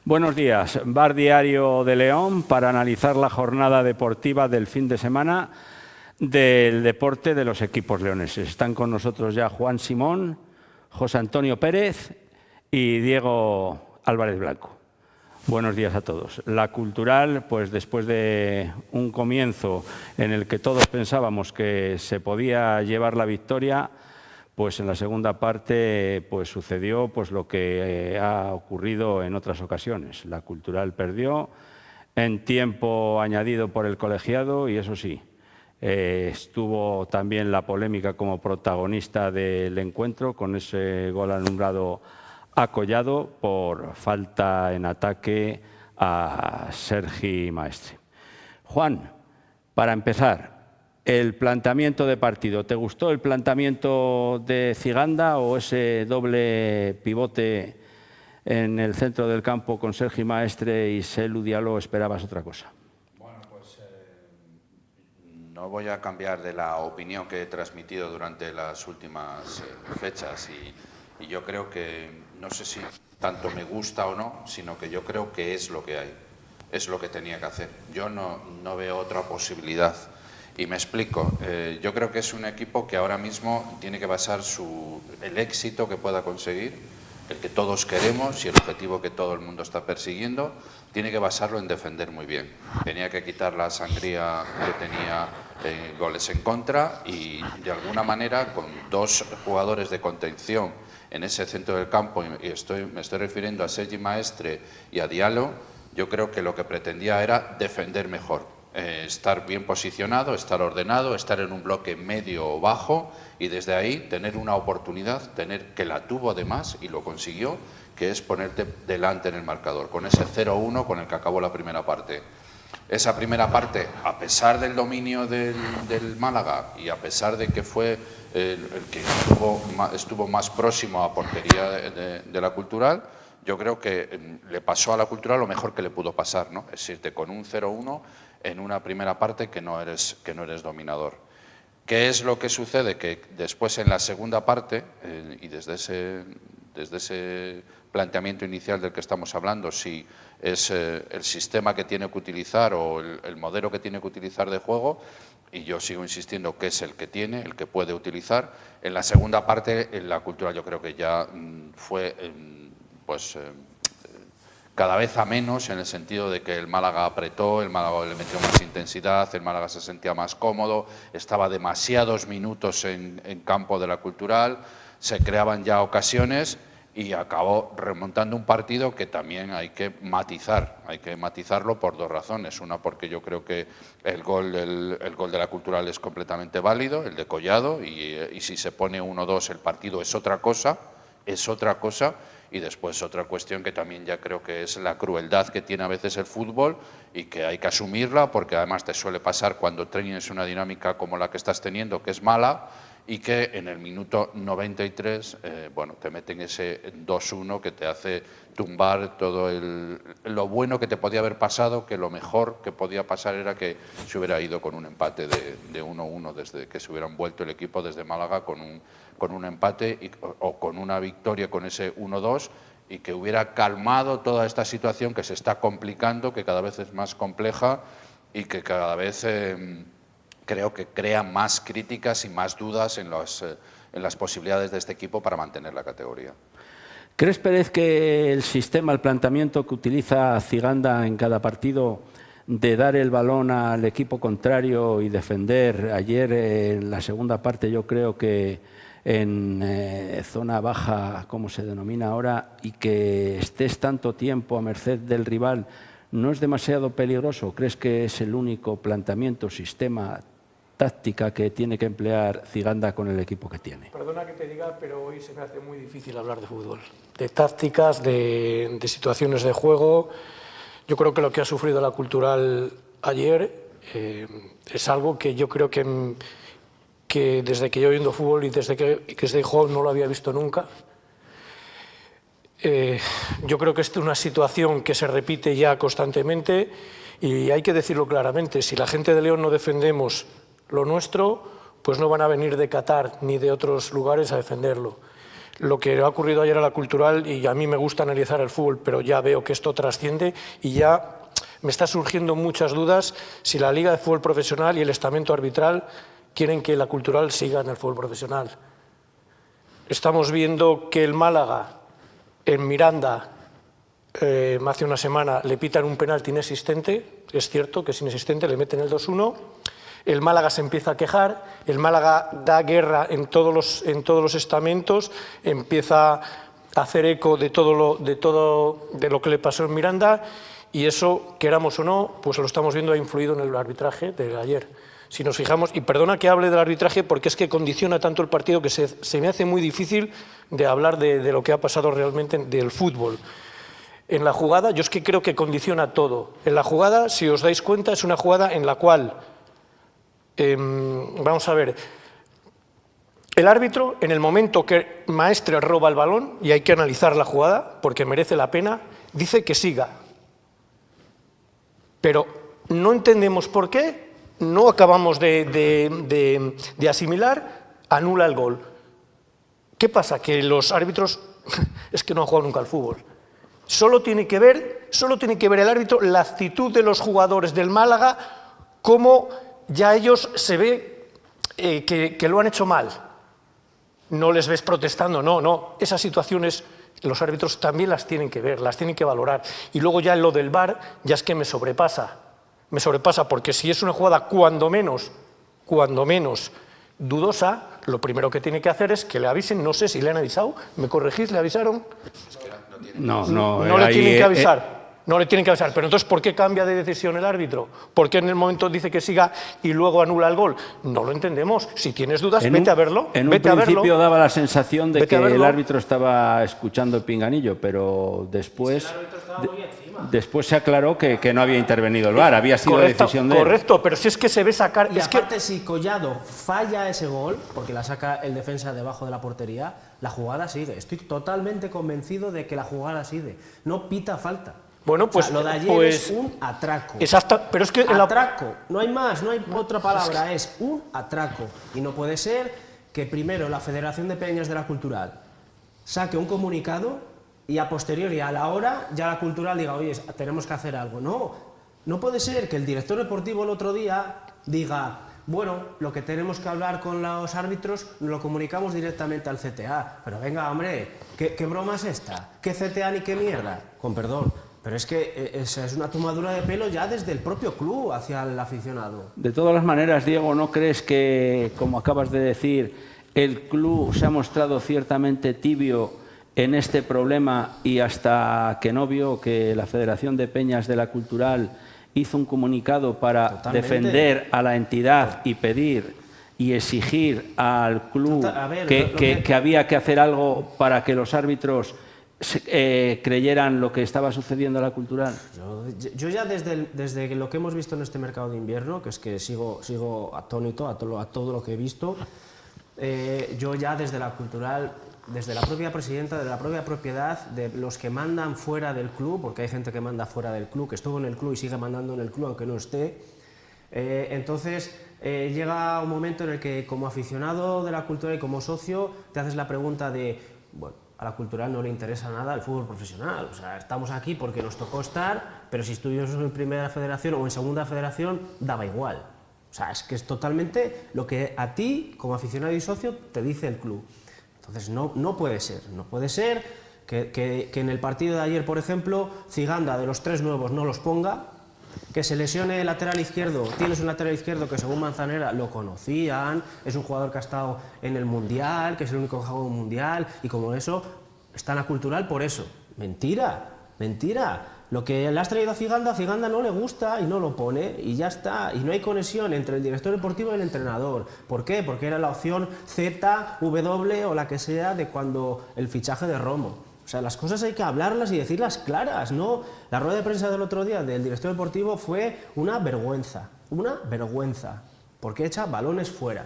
Buenos días. Bar Diario de León para analizar la jornada deportiva del fin de semana del deporte de los equipos leoneses. Están con nosotros ya Juan Simón, José Antonio Pérez y Diego Álvarez Blanco. Buenos días a todos. La Cultural, pues después de un comienzo en el que todos pensábamos que se podía llevar la victoria, pues en la segunda parte pues sucedió pues lo que ha ocurrido en otras ocasiones. La Cultural perdió en tiempo añadido por el colegiado y eso sí, estuvo también la polémica como protagonista del encuentro con ese gol anulado a Collado por falta en ataque a Sergi Maestre. Juan, para empezar, el planteamiento de partido. ¿Te gustó el planteamiento de Ciganda o ese doble pivote en el centro del campo con Sergi Maestre y Selu Diallo? ¿Esperabas otra cosa? Bueno, pues no voy a cambiar de la opinión que he transmitido durante las últimas fechas y yo creo que, no sé si tanto me gusta o no, sino que yo creo que es lo que hay, es lo que tenía que hacer. Yo no veo otra posibilidad. Y me explico, yo creo que es un equipo que ahora mismo tiene que basar el éxito que pueda conseguir, el que todos queremos y el objetivo que todo el mundo está persiguiendo, tiene que basarlo en defender muy bien. Tenía que quitar la sangría que tenía goles en contra y de alguna manera con dos jugadores de contención en ese centro del campo, y me estoy refiriendo a Sergi Maestre y a Diallo, yo creo que lo que pretendía era defender mejor. Estar bien posicionado, estar ordenado, estar en un bloque medio o bajo y desde ahí tener una oportunidad, que la tuvo además y lo consiguió, que es ponerte delante en el marcador, con ese 0-1 con el que acabó la primera parte. Esa primera parte, a pesar del dominio del Málaga y a pesar de que fue el que estuvo más próximo a portería de la Cultural, yo creo que le pasó a la Cultural lo mejor que le pudo pasar, ¿no? Es decir, con un 0-1 en una primera parte que no eres dominador. ¿Qué es lo que sucede? Que después en la segunda parte, y desde ese planteamiento inicial del que estamos hablando, si es el sistema que tiene que utilizar o el modelo que tiene que utilizar de juego, y yo sigo insistiendo que es el que puede utilizar, en la segunda parte en la Cultural yo creo que ya fue cada vez a menos, en el sentido de que el Málaga apretó, el Málaga le metió más intensidad, el Málaga se sentía más cómodo, estaba demasiados minutos en campo de la Cultural, se creaban ya ocasiones y acabó remontando un partido que también hay que matizarlo por dos razones. Una, porque yo creo que el gol de la Cultural es completamente válido, el de Collado, y si se pone 1-2 el partido es otra cosa. Y después otra cuestión que también ya creo que es la crueldad que tiene a veces el fútbol y que hay que asumirla, porque además te suele pasar cuando tienes una dinámica como la que estás teniendo, que es mala, y que en el minuto 93 te meten ese 2-1 que te hace tumbar todo lo bueno que te podía haber pasado, que lo mejor que podía pasar era que se hubiera ido con un empate de 1-1, desde que se hubieran vuelto el equipo desde Málaga con un empate o con una victoria con ese 1-2 y que hubiera calmado toda esta situación que se está complicando, que cada vez es más compleja y que cada vez creo que crea más críticas y más dudas en las posibilidades de este equipo para mantener la categoría. ¿Crees, Pérez, que el sistema, el planteamiento que utiliza Ciganda en cada partido de dar el balón al equipo contrario y defender, ayer en la segunda parte yo creo que en zona baja, como se denomina ahora, y que estés tanto tiempo a merced del rival, no es demasiado peligroso? ¿Crees que es el único planteamiento, sistema, táctica que tiene que emplear Ciganda con el equipo que tiene? Perdona que te diga, pero hoy se me hace muy difícil hablar de fútbol, de tácticas, de situaciones de juego. Yo creo que lo que ha sufrido la Cultural ayer es algo que yo creo que desde que yo viendo fútbol y desde que soy joven no lo había visto nunca. Yo creo que esta es una situación que se repite ya constantemente y hay que decirlo claramente: si la gente de León no defendemos lo nuestro, pues no van a venir de Qatar ni de otros lugares a defenderlo. lo que ha ocurrido ayer a la Cultural, y a mí me gusta analizar el fútbol, pero ya veo que esto trasciende y ya me está surgiendo muchas dudas si la Liga de Fútbol Profesional y el estamento arbitral quieren que la Cultural siga en el fútbol profesional. Estamos viendo que el Málaga, en Miranda, hace una semana, le pitan un penalti inexistente, es cierto que es inexistente, le meten el 2-1, el Málaga se empieza a quejar, el Málaga da guerra en todos los estamentos, empieza a hacer eco de lo que le pasó en Miranda, y eso, queramos o no, pues lo estamos viendo, ha influido en el arbitraje de ayer. Si nos fijamos, y perdona que hable del arbitraje porque es que condiciona tanto el partido que se me hace muy difícil de hablar de lo que ha pasado realmente del fútbol. En la jugada, yo es que creo que condiciona todo. En la jugada, si os dais cuenta, es una jugada en la cual, vamos a ver, el árbitro, en el momento que Maestre roba el balón, y hay que analizar la jugada porque merece la pena, dice que siga. Pero no entendemos por qué, no acabamos de asimilar, anula el gol. ¿Qué pasa? Que los árbitros es que no han jugado nunca al fútbol. Solo tiene que ver el árbitro la actitud de los jugadores del Málaga, cómo ya ellos se ve que lo han hecho mal. No les ves protestando, no. Esas situaciones los árbitros también las tienen que ver, las tienen que valorar. Y luego ya en lo del VAR, ya es que me sobrepasa porque si es una jugada cuando menos dudosa, lo primero que tiene que hacer es que le avisen, no sé si le han avisado, ¿me corregís? ¿Le avisaron? No le tienen que avisar. No le tienen que avisar, pero entonces ¿por qué cambia de decisión el árbitro? ¿Por qué en el momento dice que siga y luego anula el gol? No lo entendemos. Si tienes dudas, vete a verlo. En un principio daba la sensación de que el árbitro estaba escuchando el pinganillo, pero después se aclaró que no había intervenido el VAR, había sido decisión de él. Correcto, pero si es que se ve sacar... Y aparte, si Collado falla ese gol, porque la saca el defensa debajo de la portería, la jugada sigue. Estoy totalmente convencido de que la jugada sigue. No pita falta. Bueno, pues, o sea, lo de ayer es un atraco. Exacto, pero es que... Atraco, no hay más, no hay otra palabra, es un atraco. Y no puede ser que primero la Federación de Peñas de la Cultural saque un comunicado y a posteriori, a la hora, ya la Cultural diga, oye, tenemos que hacer algo. No puede ser que el director deportivo el otro día diga, bueno, lo que tenemos que hablar con los árbitros lo comunicamos directamente al CTA. Pero venga, hombre, ¿qué broma es esta? ¿Qué CTA ni qué mierda? Con perdón. Pero es que esa es una tomadura de pelo ya desde el propio club hacia el aficionado. De todas las maneras, Diego, ¿no crees que, como acabas de decir, el club se ha mostrado ciertamente tibio en este problema y hasta que no vio que la Federación de Peñas de la Cultural hizo un comunicado para defender a la entidad y pedir y exigir al club que había que hacer algo para que los árbitros creyeran lo que estaba sucediendo a la Cultural? Yo ya desde lo que hemos visto en este mercado de invierno, que es que sigo atónito a todo lo que he visto, yo ya desde la Cultural, desde la propia presidenta, de la propia propiedad, de los que mandan fuera del club, porque hay gente que manda fuera del club, que estuvo en el club y sigue mandando en el club aunque no esté, entonces llega un momento en el que como aficionado de la Cultural y como socio te haces la pregunta de, bueno, a la Cultural no le interesa nada el fútbol profesional, o sea, estamos aquí porque nos tocó estar, pero si estuviésemos en primera federación o en segunda federación, daba igual. O sea, es que es totalmente lo que a ti, como aficionado y socio, te dice el club. Entonces, no puede ser que en el partido de ayer, por ejemplo, Ciganda de los 3 nuevos no los ponga, que se lesione el lateral izquierdo. Tienes un lateral izquierdo que según Manzanera lo conocían, es un jugador que ha estado en el Mundial, que es el único que ha jugado un Mundial, y como eso, está en la Cultural por eso. Mentira. Lo que le has traído a Ciganda no le gusta y no lo pone, y ya está. Y no hay conexión entre el director deportivo y el entrenador. ¿Por qué? Porque era la opción Z, W o la que sea de cuando el fichaje de Romo. O sea, las cosas hay que hablarlas y decirlas claras, ¿no? La rueda de prensa del otro día del director deportivo fue una vergüenza, porque echa balones fuera.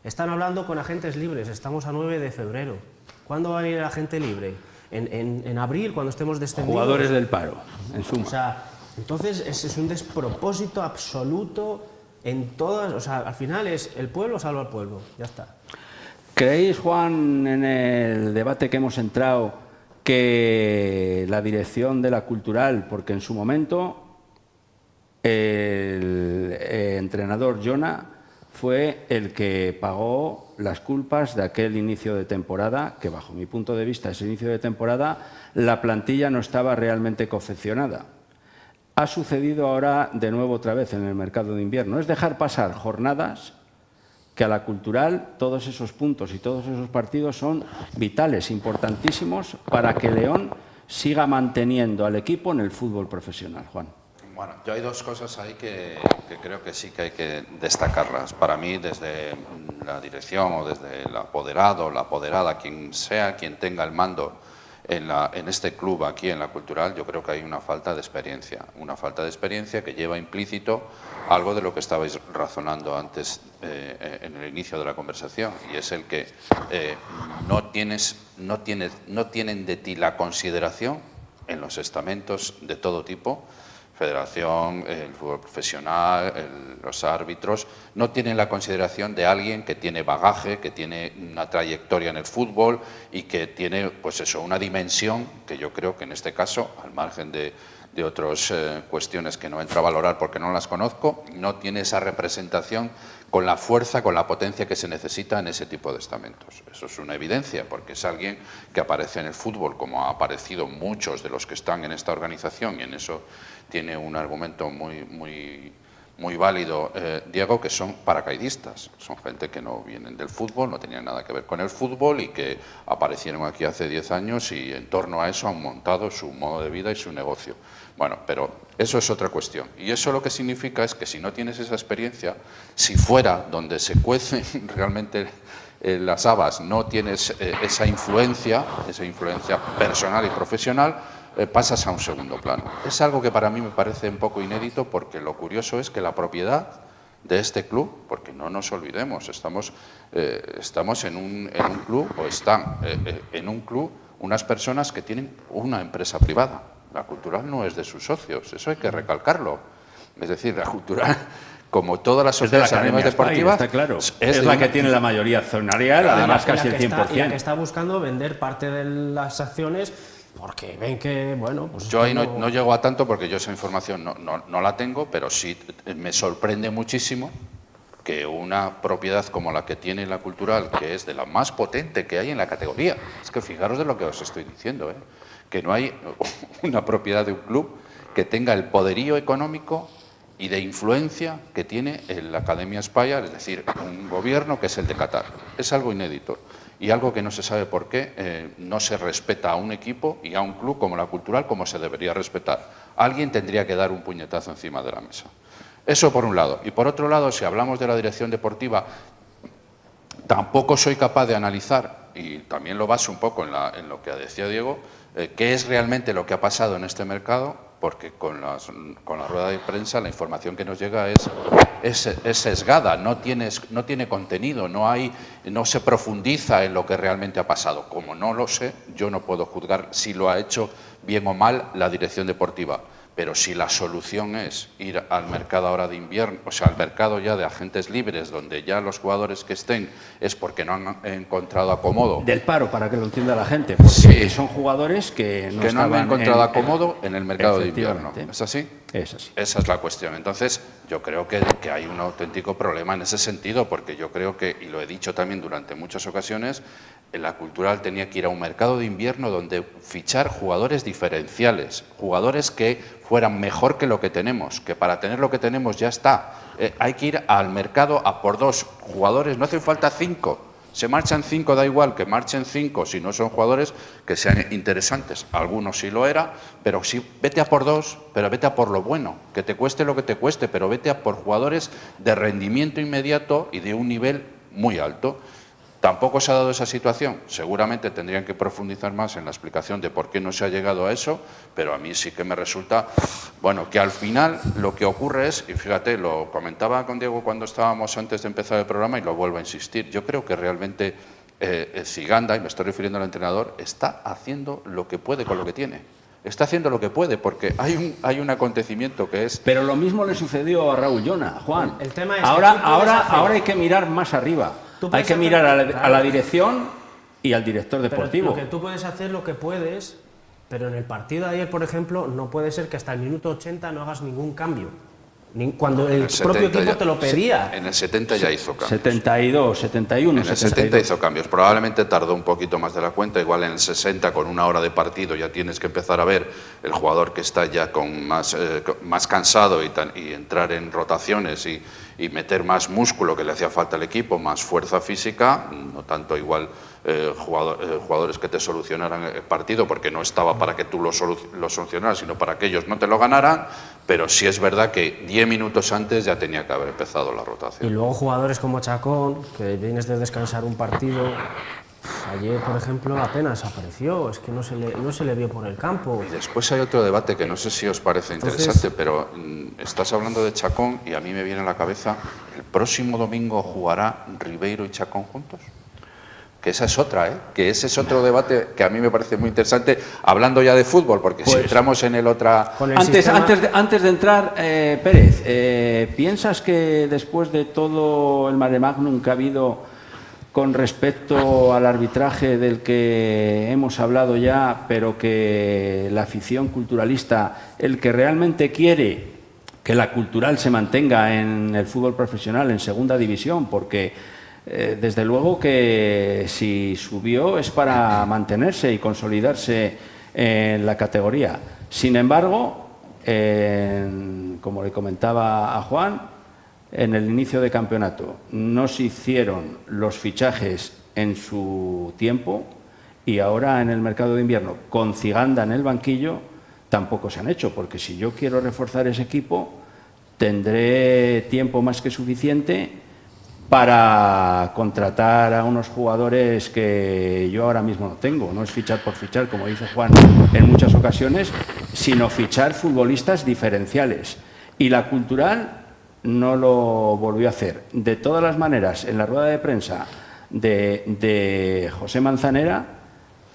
Están hablando con agentes libres, estamos a 9 de febrero. ¿Cuándo va a venir el agente libre? En abril, cuando estemos descendidos. Jugadores del paro, en suma. O sea, entonces es un despropósito absoluto en todas, o sea, al final es el pueblo salva al pueblo, ya está. ¿Creéis, Juan, en el debate que hemos entrado, que la dirección de la Cultural, porque en su momento el entrenador Jona fue el que pagó las culpas de aquel inicio de temporada, que bajo mi punto de vista, ese inicio de temporada, la plantilla no estaba realmente confeccionada? Ha sucedido ahora de nuevo otra vez en el mercado de invierno. Es dejar pasar jornadas que a la Cultural todos esos puntos y todos esos partidos son vitales, importantísimos para que León siga manteniendo al equipo en el fútbol profesional. Juan. Bueno, yo hay dos cosas ahí que creo que sí que hay que destacarlas. Para mí, desde la dirección o desde el apoderado, la apoderada, quien sea, quien tenga el mando en este club aquí en la Cultural, yo creo que hay una falta de experiencia. Una falta de experiencia que lleva implícito algo de lo que estabais razonando antes en el inicio de la conversación, y es el que no tienen de ti la consideración en los estamentos de todo tipo. Federación, el fútbol profesional, los árbitros, no tienen la consideración de alguien que tiene bagaje, que tiene una trayectoria en el fútbol y que tiene, pues eso, una dimensión que yo creo que en este caso, al margen de otras cuestiones que no entro a valorar porque no las conozco, no tiene esa representación con la fuerza, con la potencia que se necesita en ese tipo de estamentos. Eso es una evidencia, porque es alguien que aparece en el fútbol, como ha aparecido muchos de los que están en esta organización, y en eso tiene un argumento muy válido, Diego, que son paracaidistas. Son gente que no vienen del fútbol, no tenían nada que ver con el fútbol y que aparecieron aquí hace 10 años y en torno a eso han montado su modo de vida y su negocio. Bueno, pero eso es otra cuestión. Y eso lo que significa es que si no tienes esa experiencia, si fuera donde se cuecen realmente las habas, no tienes esa influencia personal y profesional, pasas a un segundo plano. Es algo que para mí me parece un poco inédito, porque lo curioso es que la propiedad de este club, porque no nos olvidemos, estamos en un club, o están en un club unas personas que tienen una empresa privada. La Cultural no es de sus socios, eso hay que recalcarlo. Es decir, la Cultural, como todas las sociedades anónimas deportivas, está claro. Es la que tiene la mayoría accionarial, además casi el 100%. La que está buscando vender parte de las acciones porque ven que, bueno, pues... Yo ahí no llego a tanto, porque yo esa información no la tengo, pero sí me sorprende muchísimo que una propiedad como la que tiene la Cultural, que es de la más potente que hay en la categoría, es que fijaros de lo que os estoy diciendo, que no hay una propiedad de un club que tenga el poderío económico y de influencia que tiene la Academia Spire, es decir, un gobierno que es el de Qatar. Es algo inédito y algo que no se sabe por qué no se respeta a un equipo y a un club como la Cultural como se debería respetar. Alguien tendría que dar un puñetazo encima de la mesa. Eso por un lado. Y por otro lado, si hablamos de la dirección deportiva, tampoco soy capaz de analizar, y también lo baso un poco en lo que decía Diego, qué es realmente lo que ha pasado en este mercado, porque con la rueda de prensa la información que nos llega es sesgada, no tiene contenido, no se profundiza en lo que realmente ha pasado. Como no lo sé, yo no puedo juzgar si lo ha hecho bien o mal la dirección deportiva. Pero si la solución es ir al mercado ahora de invierno, o sea, al mercado ya de agentes libres, donde ya los jugadores que estén es porque no han encontrado acomodo. Del paro, para que lo entienda la gente, porque sí, son jugadores que no han encontrado acomodo en el mercado de invierno. ¿Es así? Es así. Esa es la cuestión. Entonces, yo creo que hay un auténtico problema en ese sentido, porque yo creo que, y lo he dicho también durante muchas ocasiones, la Cultural tenía que ir a un mercado de invierno donde fichar jugadores diferenciales, jugadores que fueran mejor que lo que tenemos, que para tener lo que tenemos ya está. Hay que ir al mercado a por 2 jugadores, no hacen falta 5. Se marchan 5, da igual que marchen 5, si no son jugadores que sean interesantes. Algunos sí lo era, pero sí, vete a por 2, pero vete a por lo bueno, que te cueste lo que te cueste, pero vete a por jugadores de rendimiento inmediato y de un nivel muy alto. Tampoco se ha dado esa situación. Seguramente tendrían que profundizar más en la explicación de por qué no se ha llegado a eso, pero a mí sí que me resulta, bueno, que al final lo que ocurre es, y fíjate, lo comentaba con Diego cuando estábamos antes de empezar el programa y lo vuelvo a insistir, yo creo que realmente Ziganda, y me estoy refiriendo al entrenador, está haciendo lo que puede con lo que tiene. Está haciendo lo que puede, porque hay un acontecimiento que es... Pero lo mismo le sucedió a Raúl Jona, Juan. El tema es ahora hay que mirar más arriba. Hay que mirar a la dirección y al director deportivo. Pero lo que tú puedes hacer lo que puedes, pero en el partido de ayer, por ejemplo, no puede ser que hasta el minuto 80 no hagas ningún cambio. Cuando el propio equipo te lo pedía. En el 70 ya hizo cambios. 72, 71, En el 70 hizo cambios. Probablemente tardó un poquito más de la cuenta. Igual en el 60, con una hora de partido, ya tienes que empezar a ver el jugador que está ya con más cansado y entrar en rotaciones y meter más músculo que le hacía falta al equipo, más fuerza física, no tanto igual jugadores que te solucionaran el partido, porque no estaba para que tú lo solucionaras, sino para que ellos no te lo ganaran, pero sí es verdad que 10 minutos antes ya tenía que haber empezado la rotación. Y luego jugadores como Chacón, que vienes de descansar un partido, ayer, por ejemplo, apenas apareció, es que no se le vio por el campo. Y después hay otro debate que no sé si os parece interesante, pero estás hablando de Chacón y a mí me viene a la cabeza, ¿el próximo domingo jugará Ribeiro y Chacón juntos? Que esa es otra, que ese es otro debate que a mí me parece muy interesante, hablando ya de fútbol, porque si entramos en el otra... Antes de entrar, Pérez, ¿piensas que después de todo el mare magnum que ha habido con respecto al arbitraje del que hemos hablado ya, pero que la afición culturalista, el que realmente quiere que la Cultural se mantenga en el fútbol profesional, en segunda división, porque desde luego que si subió es para mantenerse y consolidarse en la categoría. Sin embargo, como le comentaba a Juan, en el inicio de campeonato no se hicieron los fichajes en su tiempo y ahora en el mercado de invierno, con Ciganda en el banquillo, tampoco se han hecho, porque si yo quiero reforzar ese equipo, tendré tiempo más que suficiente para contratar a unos jugadores que yo ahora mismo no tengo. No es fichar por fichar, como dice Juan en muchas ocasiones, sino fichar futbolistas diferenciales. Y la Cultural no lo volvió a hacer. De todas las maneras, en la rueda de prensa de José Manzanera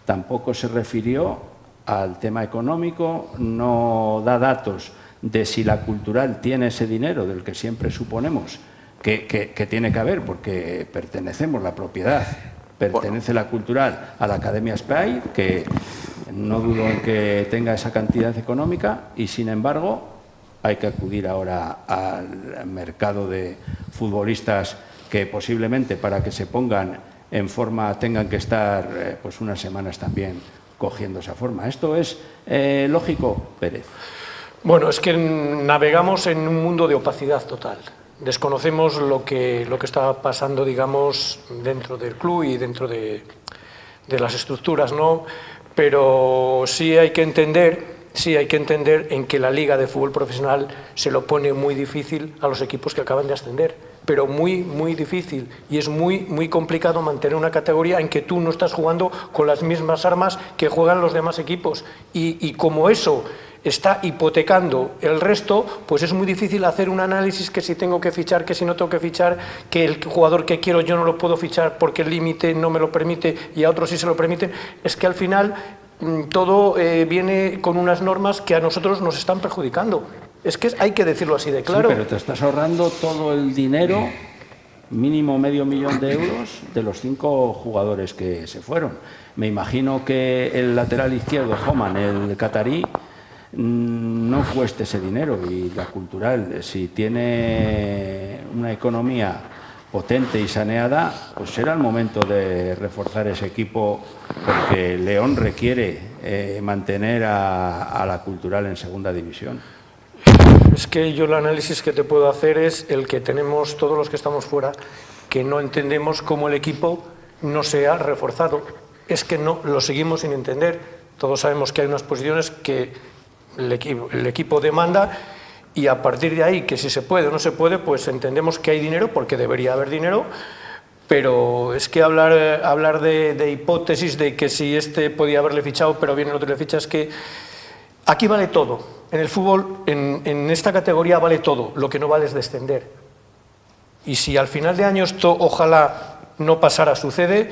tampoco se refirió al tema económico, no da datos de si la Cultural tiene ese dinero del que siempre suponemos que tiene que haber, porque pertenecemos, la propiedad pertenece la Cultural a la Academia Spy, que no dudo en que tenga esa cantidad económica, y sin embargo hay que acudir ahora al mercado de futbolistas que posiblemente para que se pongan en forma tengan que estar pues unas semanas también cogiendo esa forma. ¿Esto es lógico, Pérez? Bueno, es que navegamos en un mundo de opacidad total. Desconocemos lo que está pasando, digamos, dentro del club y dentro de las estructuras, ¿no? Pero sí hay que entender en que la Liga de Fútbol Profesional se lo pone muy difícil a los equipos que acaban de ascender, pero muy, muy difícil, y es muy, muy complicado mantener una categoría en que tú no estás jugando con las mismas armas que juegan los demás equipos, y como eso está hipotecando el resto, pues es muy difícil hacer un análisis que si tengo que fichar, que si no tengo que fichar, que el jugador que quiero yo no lo puedo fichar porque el límite no me lo permite y a otros sí se lo permiten. Es que al final todo viene con unas normas que a nosotros nos están perjudicando. Es que hay que decirlo así de claro. Sí, pero te estás ahorrando todo el dinero, mínimo $500.000 de euros, de los 5 jugadores que se fueron. Me imagino que el lateral izquierdo, Homan, el catarí, no cueste ese dinero, y la Cultural, si tiene una economía potente y saneada, pues será el momento de reforzar ese equipo, porque León requiere mantener a la Cultural en segunda división. Es que yo el análisis que te puedo hacer es el que tenemos todos los que estamos fuera, que no entendemos cómo el equipo no se ha reforzado. Es que no lo seguimos sin entender. Todos sabemos que hay unas posiciones que el equipo demanda, y a partir de ahí, que si se puede o no se puede, pues entendemos que hay dinero, porque debería haber dinero, pero es que hablar de hipótesis de que si este podía haberle fichado, pero viene el otro y le ficha, es que aquí vale todo. En el fútbol, en esta categoría vale todo, lo que no vale es descender. Y si al final de año esto ojalá no pasara, sucede,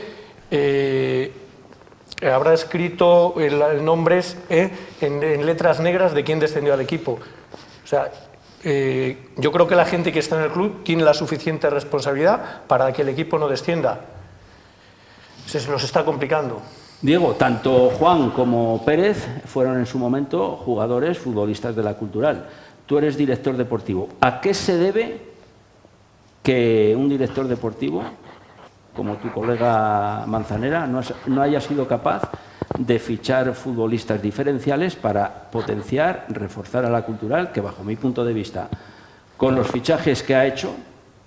habrá escrito nombres en letras negras de quién descendió al equipo. O sea, yo creo que la gente que está en el club tiene la suficiente responsabilidad para que el equipo no descienda. Se nos está complicando. Diego, tanto Juan como Pérez fueron en su momento jugadores, futbolistas de la Cultural. Tú eres director deportivo. ¿A qué se debe que un director deportivo, como tu colega Manzanera, no haya sido capaz de fichar futbolistas diferenciales para potenciar, reforzar a la Cultural, que bajo mi punto de vista, con los fichajes que ha hecho,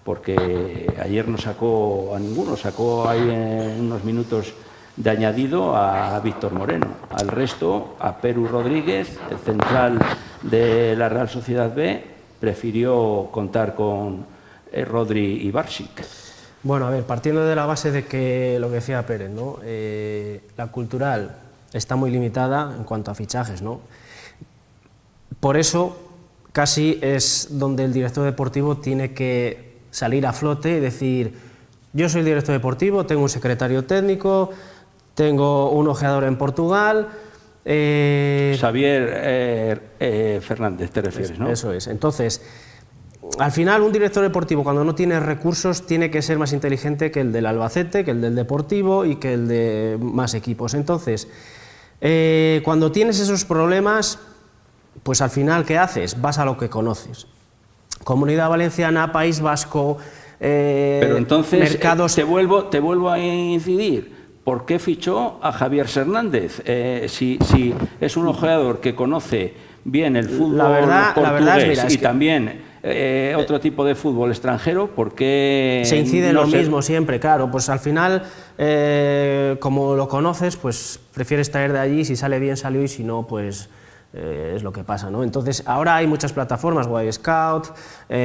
porque ayer no sacó a ninguno, sacó ahí en unos minutos de añadido a Víctor Moreno, al resto, a Perú Rodríguez, el central de la Real Sociedad B, prefirió contar con Rodri y Barsic. Bueno, a ver, partiendo de la base de que lo que decía Pérez, ¿no? La Cultural está muy limitada en cuanto a fichajes, ¿no? Por eso casi es donde el director deportivo tiene que salir a flote y decir: yo soy el director deportivo, tengo un secretario técnico, tengo un ojeador en Portugal. Xavier Fernández, te refieres, ¿no? Eso es. Entonces, al final, un director deportivo, cuando no tiene recursos, tiene que ser más inteligente que el del Albacete, que el del Deportivo y que el de más equipos. Entonces, cuando tienes esos problemas, pues al final, ¿qué haces? Vas a lo que conoces. Comunidad Valenciana, País Vasco, pero entonces, mercados... te vuelvo a incidir. ¿Por qué fichó a Javier Hernández? Si es un ojeador que conoce bien el fútbol portugués y también otro tipo de fútbol extranjero, ¿por qué se incide en lo mismo siempre? Claro, pues al final, como lo conoces, pues prefieres traer de allí, si sale bien salió y si no, pues es lo que pasa, ¿no? Entonces, ahora hay muchas plataformas, Wide Scout,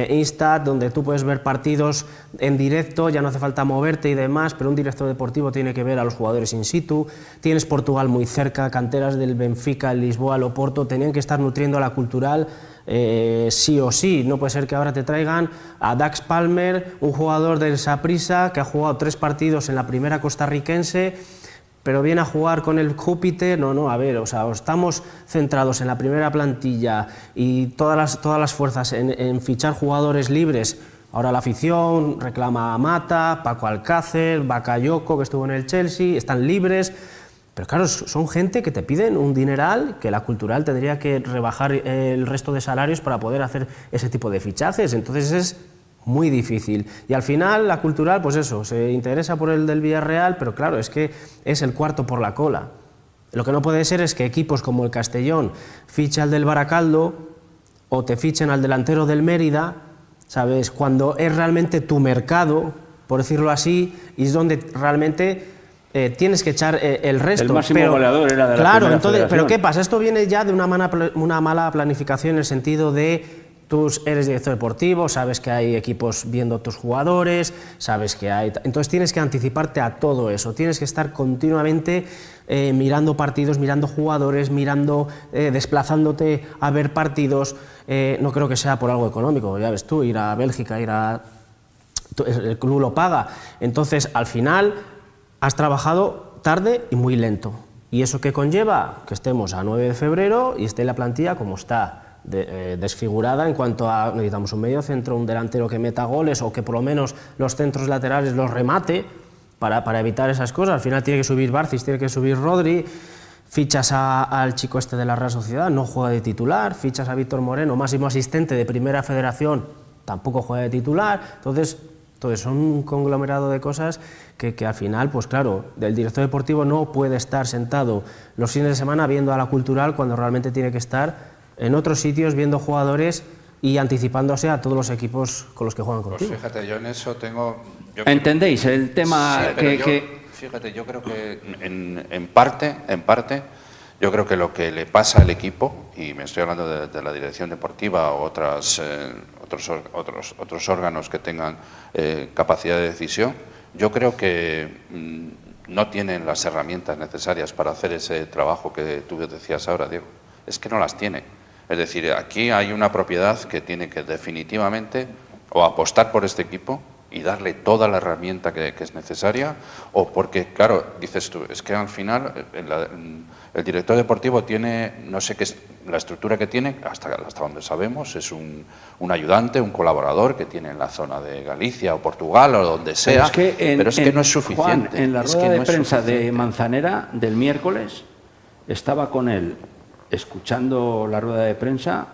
Instat, donde tú puedes ver partidos en directo, ya no hace falta moverte y demás, pero un director deportivo tiene que ver a los jugadores in situ. Tienes Portugal muy cerca, canteras del Benfica, el Lisboa, el Oporto, tenían que estar nutriendo a la Cultural sí o sí. No puede ser que ahora te traigan a Dax Palmer, un jugador del Saprissa que ha jugado 3 partidos en la primera costarricense, pero viene a jugar con el Júpiter. No, a ver, o sea, estamos centrados en la primera plantilla y todas las fuerzas en fichar jugadores libres. Ahora la afición reclama a Mata, Paco Alcácer, Bakayoko, que estuvo en el Chelsea, están libres, pero claro, son gente que te piden un dineral que la Cultural tendría que rebajar el resto de salarios para poder hacer ese tipo de fichajes. Entonces es muy difícil. Y al final la Cultural, pues eso, se interesa por el del Villarreal, pero claro, es que es el cuarto por la cola. Lo que no puede ser es que equipos como el Castellón fiche al del Baracaldo o te fichen al delantero del Mérida, ¿sabes? Cuando es realmente tu mercado, por decirlo así, y es donde realmente tienes que echar el resto. El máximo goleador era de la Claro, primera entonces, federación. pero ¿qué pasa? Esto viene ya de una mala planificación en el sentido de: tú eres director deportivo, sabes que hay equipos viendo tus jugadores, sabes que hay... Entonces tienes que anticiparte a todo eso, tienes que estar continuamente mirando partidos, mirando jugadores, desplazándote a ver partidos. No creo que sea por algo económico, ya ves tú, ir a Bélgica, el club lo paga. Entonces, al final, has trabajado tarde y muy lento. ¿Y eso qué conlleva? Que estemos a 9 de febrero y esté la plantilla como está. Desfigurada en cuanto a: necesitamos un medio centro, un delantero que meta goles o que por lo menos los centros laterales los remate para evitar esas cosas. Al final tiene que subir Barcis, tiene que subir Rodri, fichas al chico este de la Real Sociedad, no juega de titular, fichas a Víctor Moreno, máximo asistente de Primera Federación, tampoco juega de titular. Entonces son un conglomerado de cosas que al final, pues claro, el director deportivo no puede estar sentado los fines de semana viendo a la Cultural cuando realmente tiene que estar en otros sitios viendo jugadores y anticipándose a todos los equipos con los que juegan contigo. Pues fíjate, yo en eso tengo... ¿Entendéis el tema? Sí, fíjate, yo creo que en parte, yo creo que lo que le pasa al equipo, y me estoy hablando de la dirección deportiva o otros órganos que tengan capacidad de decisión, yo creo que no tienen las herramientas necesarias para hacer ese trabajo que tú decías ahora, Diego. Es que no las tiene. Es decir, aquí hay una propiedad que tiene que definitivamente o apostar por este equipo y darle toda la herramienta que es necesaria, o porque, claro, dices tú, es que al final el director deportivo tiene, no sé qué es la estructura que tiene, hasta donde sabemos, es un ayudante, un colaborador que tiene en la zona de Galicia o Portugal o donde sea, pero es que no es suficiente. Juan, en la rueda de prensa de Manzanera del miércoles, estaba con él, escuchando la rueda de prensa,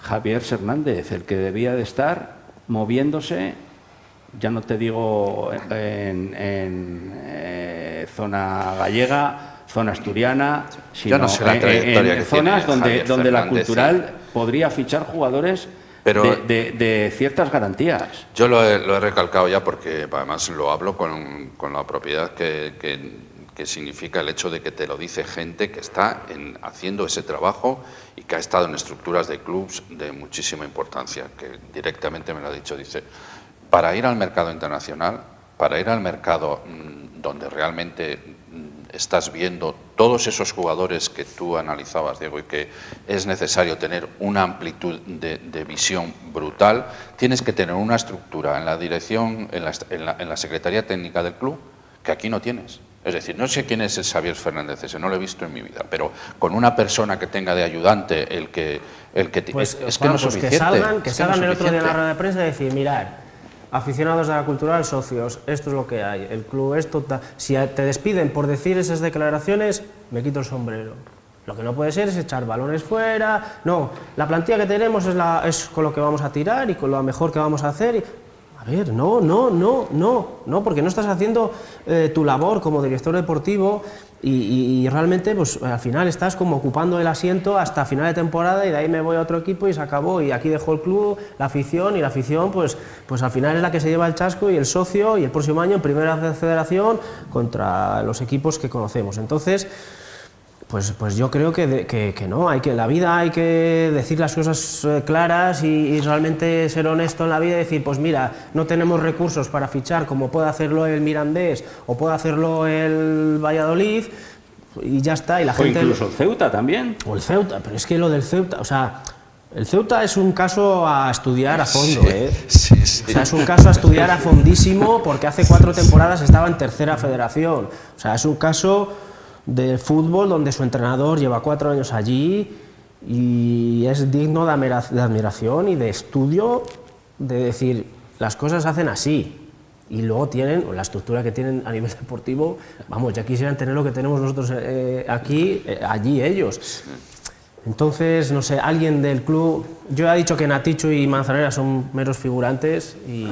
Javier Hernández, el que debía de estar moviéndose, ya no te digo en zona gallega, zona asturiana, sino no sé la trayectoria en zonas donde la Cultural podría fichar jugadores de ciertas garantías. Yo lo he recalcado ya porque además lo hablo con la propiedad que significa el hecho de que te lo dice gente que está haciendo ese trabajo y que ha estado en estructuras de clubs de muchísima importancia, que directamente me lo ha dicho, dice, para ir al mercado internacional, para ir al mercado donde realmente estás viendo todos esos jugadores que tú analizabas, Diego, y que es necesario tener una amplitud de visión brutal, tienes que tener una estructura en la dirección, en la Secretaría Técnica del club, que aquí no tienes. Es decir, no sé quién es el Xavier Fernández ese, no lo he visto en mi vida, pero con una persona que tenga de ayudante pues, es que no es suficiente. Que salgan el otro día en la rueda de prensa y decir, mirad, aficionados de la Cultural, socios, esto es lo que hay, el club esto, si te despiden por decir esas declaraciones, me quito el sombrero. Lo que no puede ser es echar balones fuera, no, la plantilla que tenemos es con lo que vamos a tirar y con lo mejor que vamos a hacer. A ver, no, porque no estás haciendo tu labor como director deportivo y realmente pues al final estás como ocupando el asiento hasta final de temporada y de ahí me voy a otro equipo y se acabó y aquí dejo el club, la afición y la afición pues al final es la que se lleva el chasco y el socio y el próximo año en primera federación contra los equipos que conocemos. Entonces, pues yo creo que no, en la vida hay que decir las cosas claras y realmente ser honesto en la vida y decir, pues mira, no tenemos recursos para fichar como puede hacerlo el Mirandés o puede hacerlo el Valladolid y ya está. Y la gente, incluso el Ceuta también. O el Ceuta, pero es que lo del Ceuta, o sea, el Ceuta es un caso a estudiar a fondo, Sí. O sea, es un caso a estudiar a fondísimo porque hace 4 temporadas estaba en tercera federación. O sea, es un caso de fútbol donde su entrenador lleva 4 años allí y es digno de admiración y de estudio, de decir, las cosas se hacen así y luego tienen, la estructura que tienen a nivel deportivo, vamos, ya quisieran tener lo que tenemos nosotros aquí, allí ellos. Entonces, no sé, alguien del club, yo he dicho que Naticho y Manzanera son meros figurantes y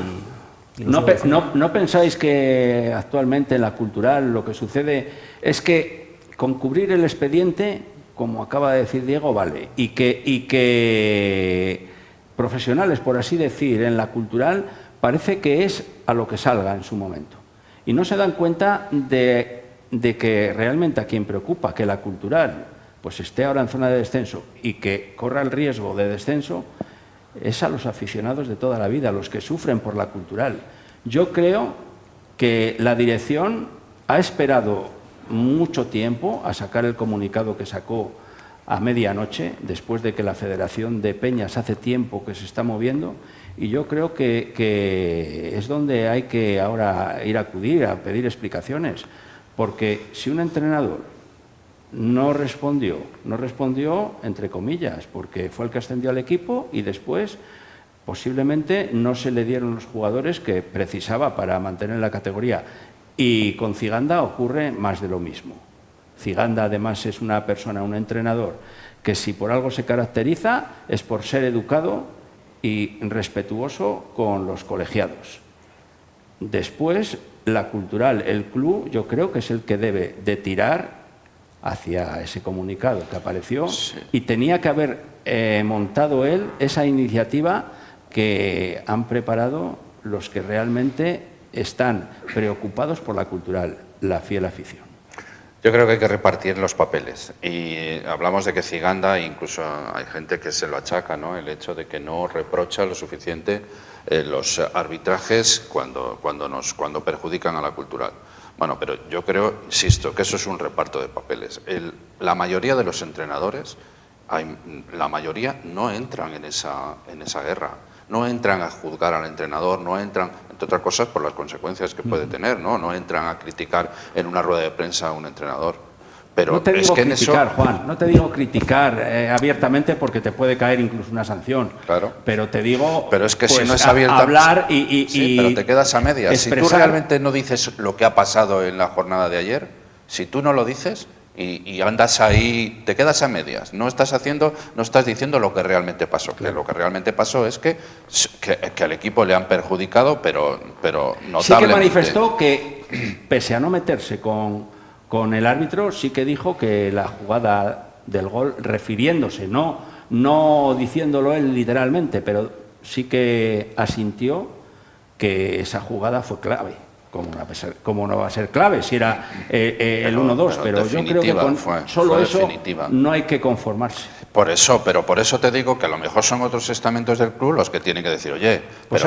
¿No pensáis que actualmente en la Cultural lo que sucede es que con cubrir el expediente, como acaba de decir Diego, vale, y que profesionales, por así decir, en la Cultural parece que es a lo que salga en su momento? Y no se dan cuenta de que realmente a quien preocupa que la Cultural pues esté ahora en zona de descenso y que corra el riesgo de descenso es a los aficionados de toda la vida, a los que sufren por la Cultural. Yo creo que la dirección ha esperado mucho tiempo a sacar el comunicado que sacó a medianoche, después de que la Federación de Peñas hace tiempo que se está moviendo, y yo creo que es donde hay que ahora ir a acudir, a pedir explicaciones, porque si un entrenador no respondió entre comillas, porque fue el que ascendió al equipo y después posiblemente no se le dieron los jugadores que precisaba para mantener la categoría. Y con Ciganda ocurre más de lo mismo. Ciganda además es una persona, un entrenador, que si por algo se caracteriza es por ser educado y respetuoso con los colegiados. Después, la Cultural, el club, yo creo que es el que debe de tirar hacia ese comunicado que apareció y tenía que haber montado él esa iniciativa que han preparado los que realmente están preocupados por la Cultural, la fiel afición. Yo creo que hay que repartir los papeles y hablamos de que Ciganda, incluso hay gente que se lo achaca, ¿no? El hecho de que no reprocha lo suficiente los arbitrajes cuando perjudican a la Cultural. Bueno, pero yo creo, insisto, que eso es un reparto de papeles. La mayoría de los entrenadores, la mayoría no entran en esa guerra, no entran a juzgar al entrenador, no entran. entre otras cosas por las consecuencias que puede tener, ¿no? No entran a criticar en una rueda de prensa a un entrenador. Pero no te digo que criticar, Juan, no te digo criticar abiertamente porque te puede caer incluso una sanción. Claro. Pero te digo, pero es que pues, si no es abierta, hablar sí, pero te quedas a medias. Expresar. Si tú realmente no dices lo que ha pasado en la jornada de ayer, si tú no lo dices y andas ahí, te quedas a medias. No estás diciendo lo que realmente pasó. Claro. Que lo que realmente pasó es que al equipo le han perjudicado, pero notablemente. Sí que manifestó que, pese a no meterse con el árbitro, sí que dijo que la jugada del gol, refiriéndose, no diciéndolo él literalmente, pero sí que asintió que esa jugada fue clave. ¿Cómo no va a ser clave si era el 1-2? Pero yo creo que con solo eso no hay que conformarse. Por eso te digo que a lo mejor son otros estamentos del club los que tienen que decir, oye, pues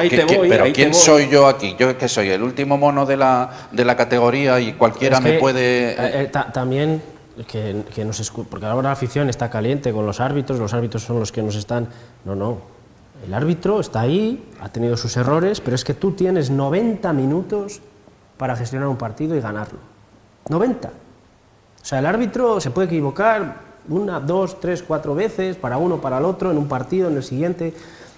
¿quién soy yo aquí? ¿Yo qué soy? ¿El último mono de la categoría y cualquiera me puede...? También, que nos escuche, porque ahora la afición está caliente con los árbitros son los que nos están... No. El árbitro está ahí, ha tenido sus errores, pero es que tú tienes 90 minutos para gestionar un partido y ganarlo. 90. O sea, el árbitro se puede equivocar 1, 2, 3, 4 veces, para uno, para el otro, en un partido, en el siguiente,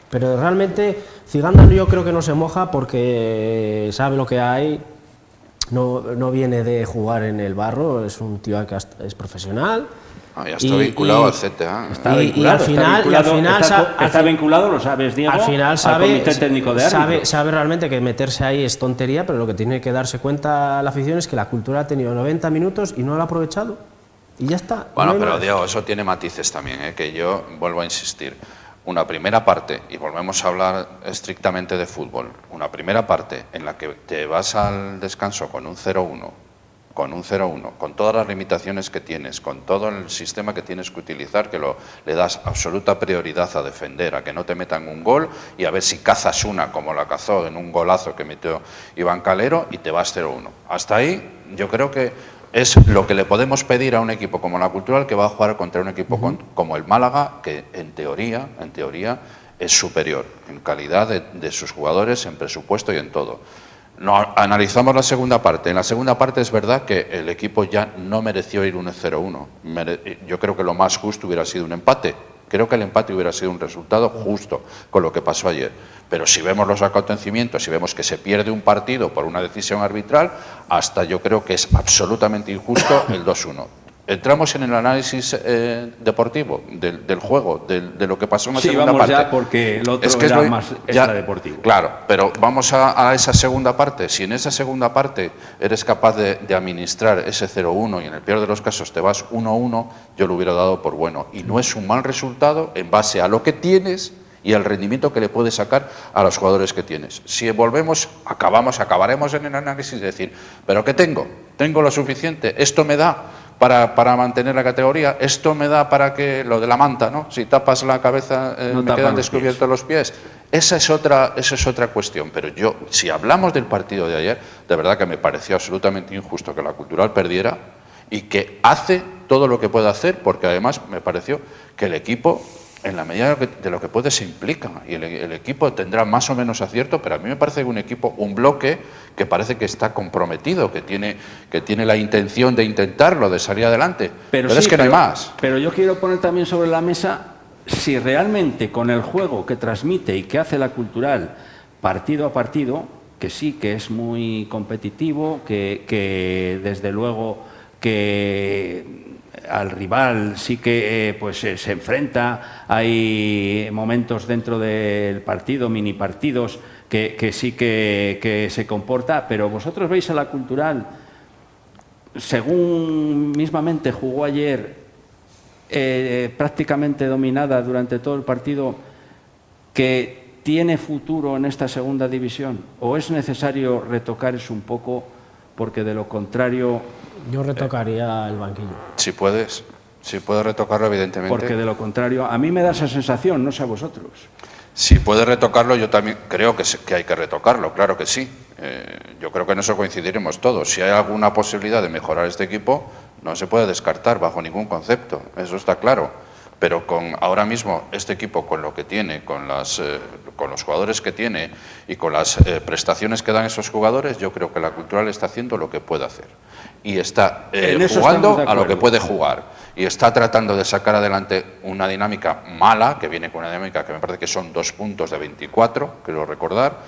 pero realmente Ziganda yo creo que no se moja porque sabe lo que hay, no viene de jugar en el barro, es un tío que es profesional. Ya está vinculado al CTA. Está vinculado, lo sabes, Diego, al final al Comité Técnico de Árbitros. Sabe realmente que meterse ahí es tontería, pero lo que tiene que darse cuenta la afición es que la cultura ha tenido 90 minutos y no lo ha aprovechado. Y ya está. Bueno, pero Diego, eso tiene matices también, que yo vuelvo a insistir. Una primera parte, y volvemos a hablar estrictamente de fútbol, una primera parte en la que te vas al descanso con un 0-1, con todas las limitaciones que tienes, con todo el sistema que tienes que utilizar, que le das absoluta prioridad a defender, a que no te metan un gol y a ver si cazas una como la cazó en un golazo que metió Iván Calero y te vas 0-1. Hasta ahí yo creo que es lo que le podemos pedir a un equipo como la Cultural, que va a jugar contra un equipo como el Málaga, que en teoría es superior en calidad de sus jugadores, en presupuesto y en todo. No, analizamos la segunda parte. En la segunda parte es verdad que el equipo ya no mereció ir 1-0-1. Yo creo que lo más justo hubiera sido un empate. Creo que el empate hubiera sido un resultado justo con lo que pasó ayer. Pero si vemos los acontecimientos, si vemos que se pierde un partido por una decisión arbitral, hasta yo creo que es absolutamente injusto el 2-1. Entramos en el análisis deportivo del juego, de lo que pasó en la segunda parte. Sí, vamos ya porque el otro era más extradeportivo. Claro, pero vamos a esa segunda parte. Si en esa segunda parte eres capaz de administrar ese 0-1 y en el peor de los casos te vas 1-1, yo lo hubiera dado por bueno. Y no es un mal resultado en base a lo que tienes y al rendimiento que le puedes sacar a los jugadores que tienes. Si volvemos, acabaremos en el análisis de decir, ¿pero qué tengo? ¿Tengo lo suficiente? ¿Esto me da para mantener la categoría? ¿Esto me da para que lo de la manta, ¿no? Si tapas la cabeza me quedan descubiertos los pies. Esa es otra cuestión. Pero yo, si hablamos del partido de ayer, de verdad que me pareció absolutamente injusto que la Cultural perdiera y que hace todo lo que puede hacer, porque además me pareció que el equipo, en la medida de lo que puede, se implica, y el equipo tendrá más o menos acierto, pero a mí me parece que un equipo, un bloque que parece que está comprometido, que tiene la intención de intentarlo, de salir adelante, pero sí, es que no hay más. Pero yo quiero poner también sobre la mesa si realmente con el juego que transmite y que hace la Cultural partido a partido, que sí que es muy competitivo, que desde luego que al rival sí que se enfrenta, hay momentos dentro del partido, mini partidos, que sí que se comporta, pero vosotros veis a la Cultural, según mismamente jugó ayer, prácticamente dominada durante todo el partido, que tiene futuro en esta segunda división, o es necesario retocar eso un poco, porque de lo contrario... Yo retocaría el banquillo. Si puedes retocarlo, evidentemente. Porque de lo contrario, a mí me da esa sensación, no sé a vosotros. Si puedes retocarlo, yo también creo que hay que retocarlo, claro que sí. Yo creo que en eso coincidiremos todos. Si hay alguna posibilidad de mejorar este equipo, no se puede descartar bajo ningún concepto, eso está claro. Pero ahora mismo este equipo, con lo que tiene, con los jugadores que tiene y con las prestaciones que dan esos jugadores, yo creo que la Cultural está haciendo lo que puede hacer. Y está jugando a lo que puede jugar. Y está tratando de sacar adelante una dinámica mala, que viene con una dinámica que me parece que son 2 puntos de 24, creo recordar.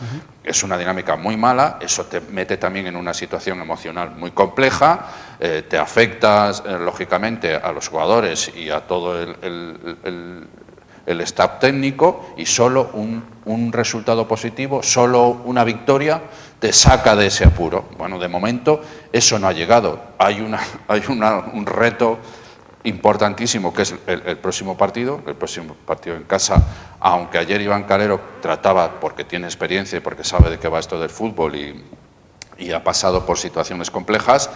Es una dinámica muy mala, eso te mete también en una situación emocional muy compleja, te afecta lógicamente a los jugadores y a todo el staff técnico, y solo un resultado positivo, solo una victoria te saca de ese apuro. Bueno, de momento eso no ha llegado. Hay un reto importantísimo, que es el próximo partido en casa, aunque ayer Iván Calero trataba, porque tiene experiencia y porque sabe de qué va esto del fútbol y ha pasado por situaciones complejas,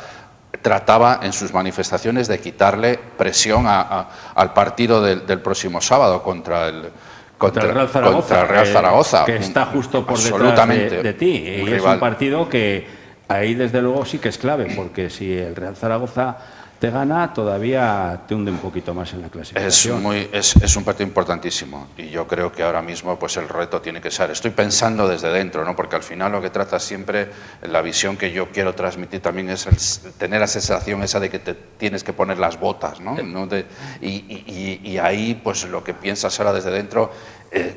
trataba en sus manifestaciones de quitarle presión al partido del próximo sábado contra el Real Zaragoza, que está justo por detrás de ti, y es un partido que ahí desde luego sí que es clave, porque si el Real Zaragoza te gana, todavía te hunde un poquito más en la clasificación. Es un partido importantísimo, y yo creo que ahora mismo pues el reto tiene que ser, estoy pensando desde dentro, ¿no? Porque al final lo que trata siempre, la visión que yo quiero transmitir también es tener la sensación esa de que te tienes que poner las botas, ¿no? Y ahí pues lo que piensas ahora desde dentro,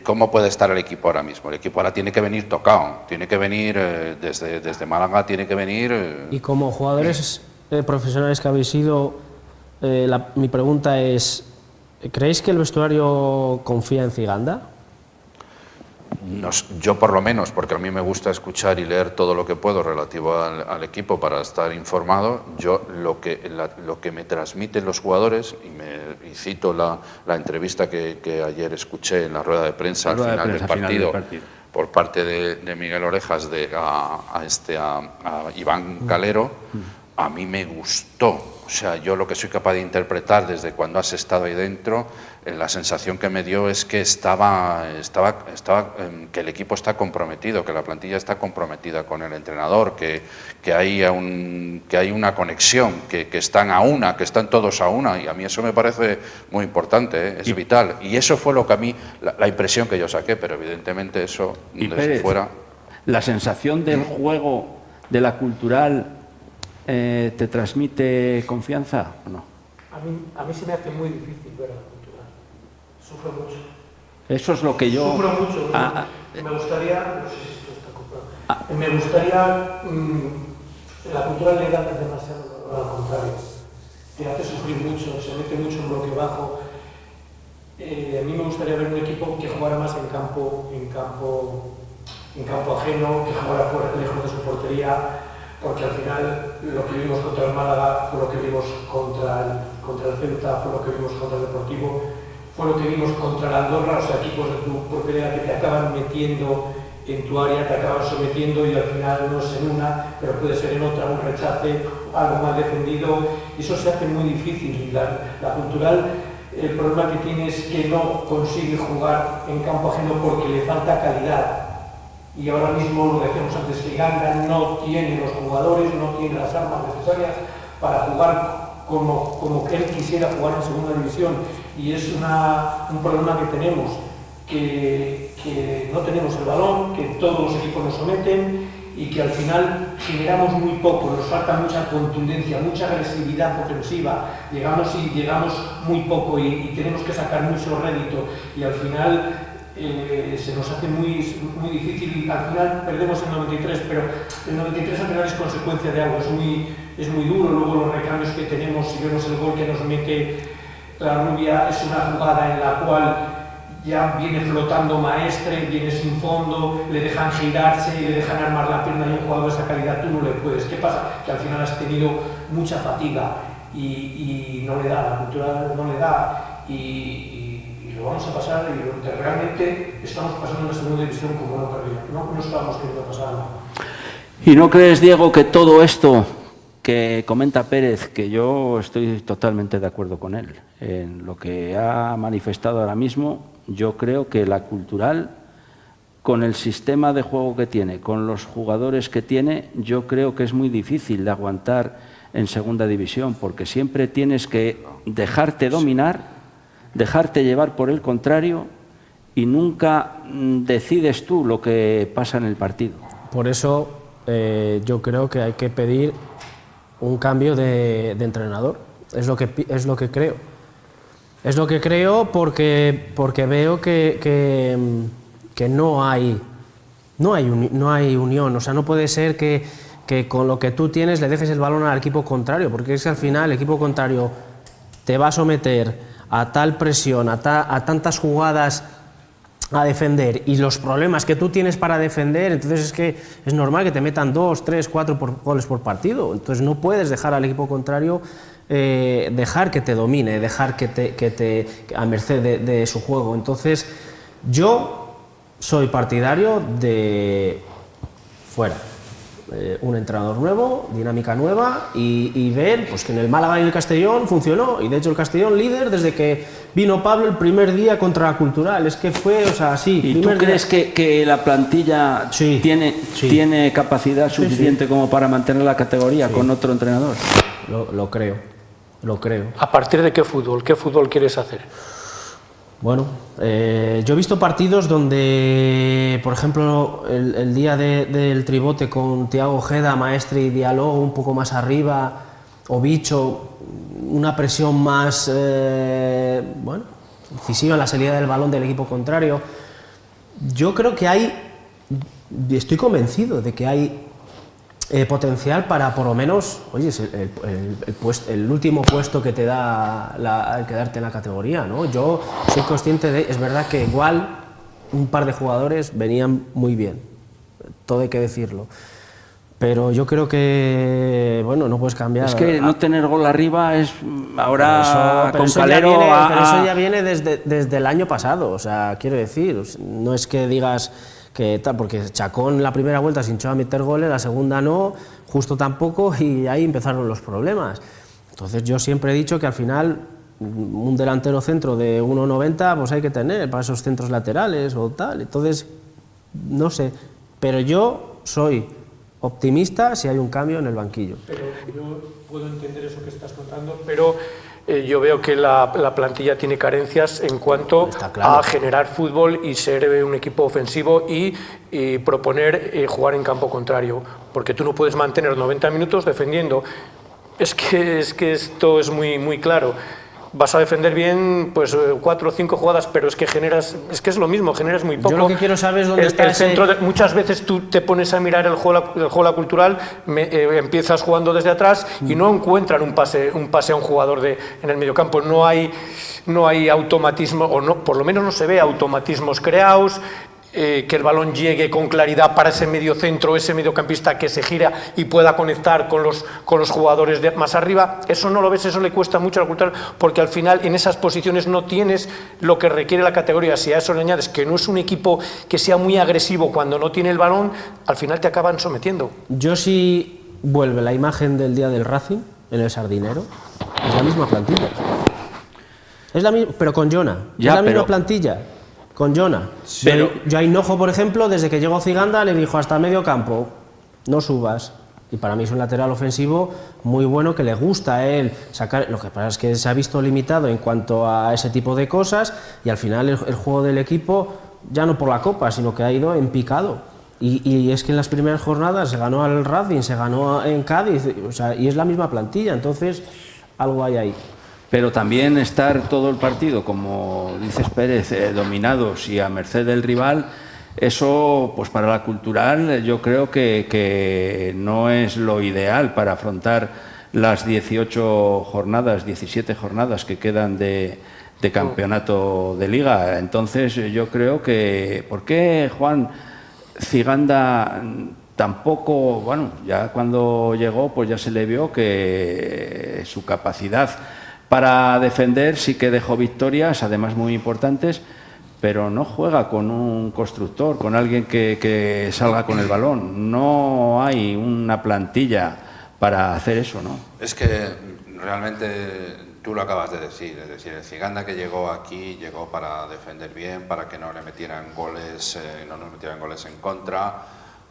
¿cómo puede estar el equipo ahora mismo? El equipo ahora tiene que venir tocado, tiene que venir desde Málaga, tiene que venir... Y como jugadores profesionales que habéis sido, mi pregunta es, ¿creéis que el vestuario confía en Ziganda? Yo por lo menos, porque a mí me gusta escuchar y leer todo lo que puedo relativo al equipo para estar informado. Yo lo que me transmiten los jugadores, y cito la entrevista que ayer escuché en la rueda de prensa al final del partido por parte de Miguel Orejas a Iván Calero, a mí me gustó. O sea, yo lo que soy capaz de interpretar desde cuando has estado ahí dentro, la sensación que me dio es que que el equipo está comprometido, que la plantilla está comprometida con el entrenador, que hay una conexión, que están a una, que están todos a una, y a mí eso me parece muy importante, es vital. Y eso fue lo que a mí, la impresión que yo saqué, pero evidentemente eso, desde fuera... ¿La sensación del juego de la Cultural te transmite confianza o no? A mí se me hace muy difícil ver a la Cultural. Sufro mucho. Eso es lo que yo... Sufro mucho. Me gustaría... No sé si esto está comprado. Me gustaría... la Cultural le da demasiado valor, al contrario. Te hace sufrir mucho, se mete mucho en bloque bajo. A mí me gustaría ver un equipo que jugara más en campo ajeno, que jugara lejos de su portería, porque al final lo que vimos contra el Málaga fue lo que vimos contra el Ceuta, fue lo que vimos contra el Deportivo, fue lo que vimos contra el Andorra, o sea, equipos de tu portería que te acaban metiendo en tu área, te acaban sometiendo, y al final no es en una, pero puede ser en otra, un rechace, algo mal defendido, y eso se hace muy difícil. Y la Cultural, el problema que tiene es que no consigue jugar en campo ajeno porque le falta calidad. Y ahora mismo, lo decíamos antes, que Ganga no tiene los jugadores, no tiene las armas necesarias para jugar como que él quisiera jugar en segunda división. Y es un problema que tenemos, que no tenemos el balón, que todos los equipos nos someten y que al final generamos muy poco, nos falta mucha contundencia, mucha agresividad ofensiva, llegamos muy poco y tenemos que sacar mucho rédito, y al final se nos hace muy difícil. Al final perdemos el 93, pero el 93 al final es consecuencia de algo, es muy duro. Luego los recambios que tenemos, si vemos el gol que nos mete la Rubia, es una jugada en la cual ya viene flotando Maestre, viene sin fondo, le dejan girarse y le dejan armar la pierna, y un jugador de esa calidad tú no le puedes. ¿Qué pasa? Que al final has tenido mucha fatiga y no le da, la Cultural no le da, y lo vamos a pasar, y realmente estamos pasando una segunda división como no perdida, no estamos queriendo pasar. ¿Y no crees, Diego, que todo esto que comenta Pérez, que yo estoy totalmente de acuerdo con él, en lo que ha manifestado ahora mismo, yo creo que la Cultural, con el sistema de juego que tiene, con los jugadores que tiene, yo creo que es muy difícil de aguantar en segunda división, porque siempre tienes que dejarte dominar dejarte llevar por el contrario y nunca decides tú lo que pasa en el partido. Por eso yo creo que hay que pedir un cambio de entrenador. Es lo que creo. Es lo que creo porque veo que no hay unión. O sea, no puede ser que con lo que tú tienes le dejes el balón al equipo contrario, porque es que al final el equipo contrario te va a someter a tal presión, a tantas jugadas a defender, y los problemas que tú tienes para defender, entonces es que es normal que te metan 2, 3, 4 goles por partido. Entonces no puedes dejar al equipo contrario, dejar que te domine, dejar que a merced de su juego. Entonces yo soy partidario de fuera. Un entrenador nuevo, dinámica nueva, y ver pues, que en el Málaga y el Castellón funcionó, y de hecho el Castellón líder desde que vino Pablo el primer día contra la Cultural. Es que fue, o sea, sí. ¿Y tú crees que la plantilla tiene capacidad suficiente como para mantener la categoría con otro entrenador? Lo creo. ¿A partir de qué fútbol? ¿Qué fútbol quieres hacer? Bueno, yo he visto partidos donde, por ejemplo, el día del tribote con Thiago Ojeda, Maestri, Diallo un poco más arriba, o Bicho, una presión más incisiva en la salida del balón del equipo contrario. Yo creo que estoy convencido de que hay potencial para, por lo menos, oye, el último puesto que te da el quedarte en la categoría, ¿no? Yo soy consciente es verdad que igual un par de jugadores venían muy bien, todo hay que decirlo, pero yo creo que, bueno, no puedes cambiar. Es que no tener gol arriba es ahora pero con Calero. Pero eso ya viene desde el año pasado, o sea, quiero decir, no es que digas que tal, porque Chacón la primera vuelta se hinchó a meter goles, la segunda no, Justo tampoco, y ahí empezaron los problemas. Entonces yo siempre he dicho que al final un delantero centro de 1,90 pues hay que tener para esos centros laterales o tal. Entonces, no sé, pero yo soy optimista si hay un cambio en el banquillo. Pero yo puedo entender eso que estás contando, pero yo veo que la plantilla tiene carencias en cuanto a generar fútbol y ser un equipo ofensivo y proponer jugar en campo contrario, porque tú no puedes mantener 90 minutos defendiendo. Es que esto es muy claro. Vas a defender bien, pues 4 o 5 jugadas, pero es que es lo mismo, generas muy poco. Yo lo que quiero saber es dónde está el centro. Muchas veces tú te pones a mirar el juego la cultural, empiezas jugando desde atrás y no encuentran un pase a un jugador en el mediocampo. No hay automatismo, o no, por lo menos no se ve automatismos creados. Que el balón llegue con claridad para ese mediocentro, ese mediocampista que se gira y pueda conectar con los jugadores más arriba. Eso no lo ves, eso le cuesta mucho a la cultural, porque al final en esas posiciones no tienes lo que requiere la categoría. Si a eso le añades que no es un equipo que sea muy agresivo cuando no tiene el balón, al final te acaban sometiendo. Yo sí vuelve la imagen del día del Racing en el Sardinero, es la misma plantilla. Es la misma, pero con Jona, es la misma plantilla. Con Jona. Pero yo a Hinojo, por ejemplo, desde que llegó Ciganda, le dijo hasta medio campo, no subas. Y para mí es un lateral ofensivo muy bueno, que le gusta a él sacar. Lo que pasa es que se ha visto limitado en cuanto a ese tipo de cosas, y al final el juego del equipo, ya no por la Copa, sino que ha ido en picado. Y es que en las primeras jornadas se ganó al Racing, se ganó en Cádiz, o sea, y es la misma plantilla, entonces algo hay ahí. Pero también estar todo el partido, como dices Pérez, dominados y a merced del rival, eso pues para la cultural yo creo que no es lo ideal para afrontar las 18 jornadas, 17 jornadas que quedan de campeonato de liga. Entonces yo creo que, ¿por qué Juan Ciganda tampoco, bueno, ya cuando llegó pues ya se le vio que su capacidad para defender sí que dejó victorias, además muy importantes, pero no juega con un constructor, con alguien que salga con el balón. No hay una plantilla para hacer eso, ¿no? Es que realmente tú lo acabas de decir, es decir, el Ciganda que llegó aquí llegó para defender bien, para que no le metieran goles, no nos metieran goles en contra,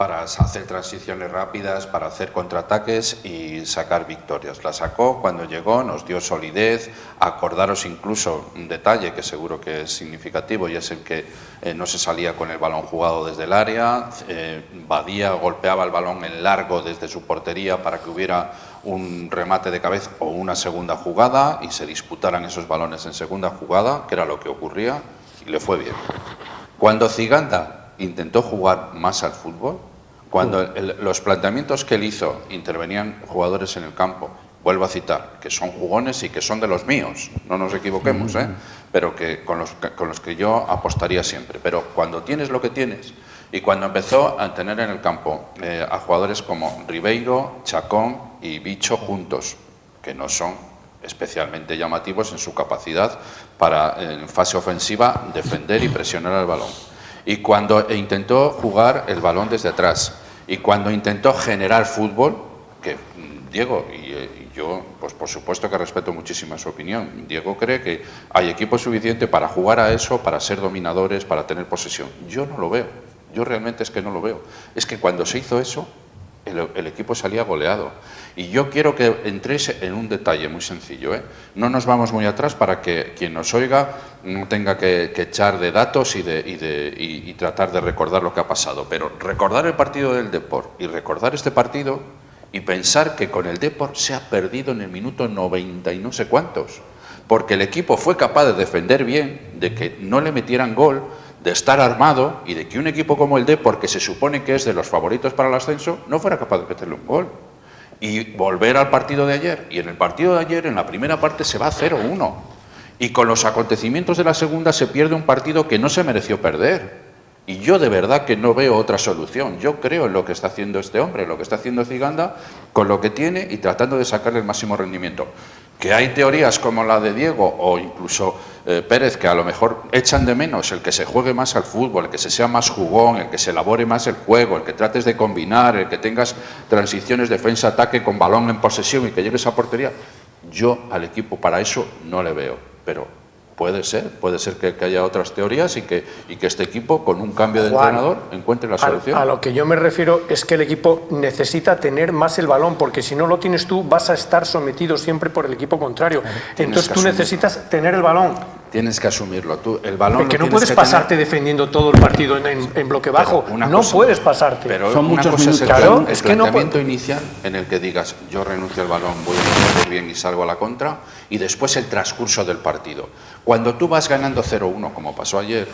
para hacer transiciones rápidas, para hacer contraataques y sacar victorias. La sacó cuando llegó, nos dio solidez. Acordaros incluso un detalle que seguro que es significativo, y es el que no se salía con el balón jugado desde el área. Badía golpeaba el balón en largo desde su portería para que hubiera un remate de cabeza o una segunda jugada y se disputaran esos balones en segunda jugada, que era lo que ocurría, y le fue bien. Cuando Ziganda intentó jugar más al fútbol, cuando los planteamientos que él hizo, intervenían jugadores en el campo, vuelvo a citar, que son jugones y que son de los míos, no nos equivoquemos, pero que con los que yo apostaría siempre. Pero cuando tienes lo que tienes, y cuando empezó a tener en el campo a jugadores como Ribeiro, Chacón y Bicho juntos, que no son especialmente llamativos en su capacidad para, en fase ofensiva, defender y presionar al balón. Y cuando intentó jugar el balón desde atrás, y cuando intentó generar fútbol, que Diego y yo, pues por supuesto que respeto muchísimo su opinión, Diego cree que hay equipo suficiente para jugar a eso, para ser dominadores, para tener posesión. Yo no lo veo, yo realmente es que no lo veo. Es que cuando se hizo eso, el equipo salía goleado. Y yo quiero que entréis en un detalle muy sencillo, No nos vamos muy atrás para que quien nos oiga no tenga que echar de datos y tratar de recordar lo que ha pasado. Pero recordar el partido del Depor y recordar este partido y pensar que con el Depor se ha perdido en el minuto 90 y no sé cuántos. Porque el equipo fue capaz de defender bien, de que no le metieran gol, de estar armado y de que un equipo como el Depor, que se supone que es de los favoritos para el ascenso, no fuera capaz de meterle un gol. Y volver al partido de ayer. Y en el partido de ayer, en la primera parte, se va 0-1. Y con los acontecimientos de la segunda se pierde un partido que no se mereció perder. Y yo de verdad que no veo otra solución. Yo creo en lo que está haciendo este hombre, lo que está haciendo Ziganda, con lo que tiene y tratando de sacarle el máximo rendimiento. Que hay teorías como la de Diego o incluso Pérez, que a lo mejor echan de menos el que se juegue más al fútbol, el que se sea más jugón, el que se elabore más el juego, el que trates de combinar, el que tengas transiciones defensa-ataque con balón en posesión y que llegues a portería. Yo al equipo para eso no le veo, pero puede ser que haya otras teorías y que este equipo, con un cambio de entrenador, encuentre la solución. A lo que yo me refiero es que el equipo necesita tener más el balón, porque si no lo tienes tú, vas a estar sometido siempre por el equipo contrario. Entonces tú necesitas tener el balón. Tienes que asumirlo. Tú, el balón porque no puedes pasarte defendiendo todo el partido en bloque bajo. No puedes pasarte. Pero son muchos minutos. Claro, es que no planteamiento inicial en el que digas, yo renuncio al balón, voy a defender bien y salgo a la contra, y después el transcurso del partido. Cuando tú vas ganando 0-1, como pasó ayer,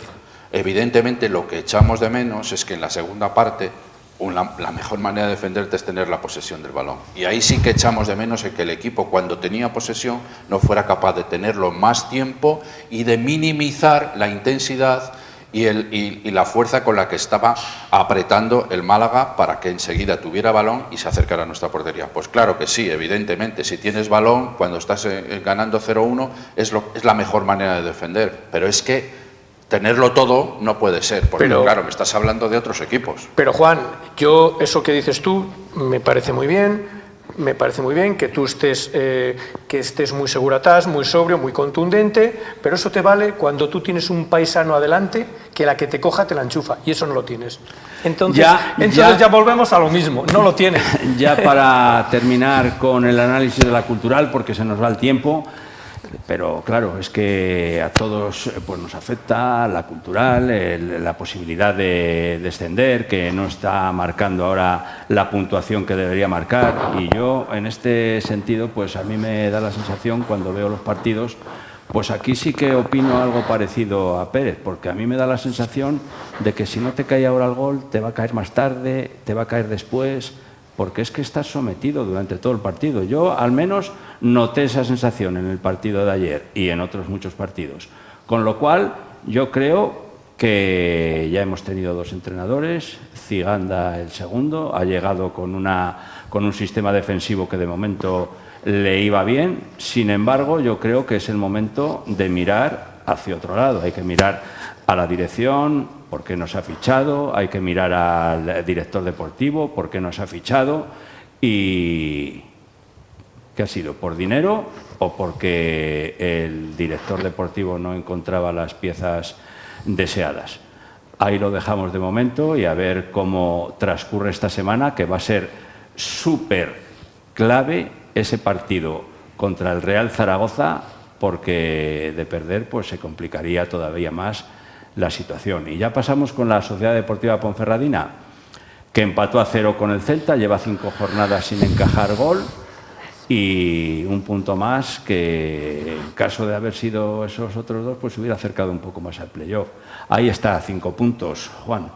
evidentemente lo que echamos de menos es que en la segunda parte la mejor manera de defenderte es tener la posesión del balón. Y ahí sí que echamos de menos el que el equipo, cuando tenía posesión, no fuera capaz de tenerlo más tiempo y de minimizar la intensidad y la fuerza con la que estaba apretando el Málaga para que enseguida tuviera balón y se acercara a nuestra portería. Pues claro que sí, evidentemente, si tienes balón, cuando estás ganando 0-1, es la mejor manera de defender. Pero es que tenerlo todo no puede ser, porque claro, me estás hablando de otros equipos. Pero Juan, yo eso que dices tú me parece muy bien. Me parece muy bien que tú estés muy seguratás, muy sobrio, muy contundente, pero eso te vale cuando tú tienes un paisano adelante que la que te coja te la enchufa, y eso no lo tienes. Entonces ya volvemos a lo mismo, no lo tienes. Ya para terminar con el análisis de la cultural, porque se nos va el tiempo, pero claro, es que a todos pues nos afecta la cultural, la posibilidad de descender, que no está marcando ahora la puntuación que debería marcar. Y yo, en este sentido, pues a mí me da la sensación, cuando veo los partidos, pues aquí sí que opino algo parecido a Pérez, porque a mí me da la sensación de que si no te cae ahora el gol, te va a caer más tarde, te va a caer después, porque es que estás sometido durante todo el partido. Yo, al menos, noté esa sensación en el partido de ayer y en otros muchos partidos. Con lo cual, yo creo que ya hemos tenido dos entrenadores, Ziganda el segundo, ha llegado con un sistema defensivo que de momento le iba bien. Sin embargo, yo creo que es el momento de mirar hacia otro lado. Hay que mirar a la dirección, por qué nos ha fichado, hay que mirar al director deportivo, por qué nos ha fichado, y ¿qué ha sido? ¿Por dinero o porque el director deportivo no encontraba las piezas deseadas? Ahí lo dejamos de momento y a ver cómo transcurre esta semana, que va a ser súper clave ese partido contra el Real Zaragoza, porque de perder pues se complicaría todavía más la situación. Y ya pasamos con la Sociedad Deportiva Ponferradina, que empató a 0 con el Celta, lleva 5 jornadas sin encajar gol y un punto más que, en caso de haber sido esos otros dos, pues se hubiera acercado un poco más al playoff. Ahí está, 5 puntos, Juan.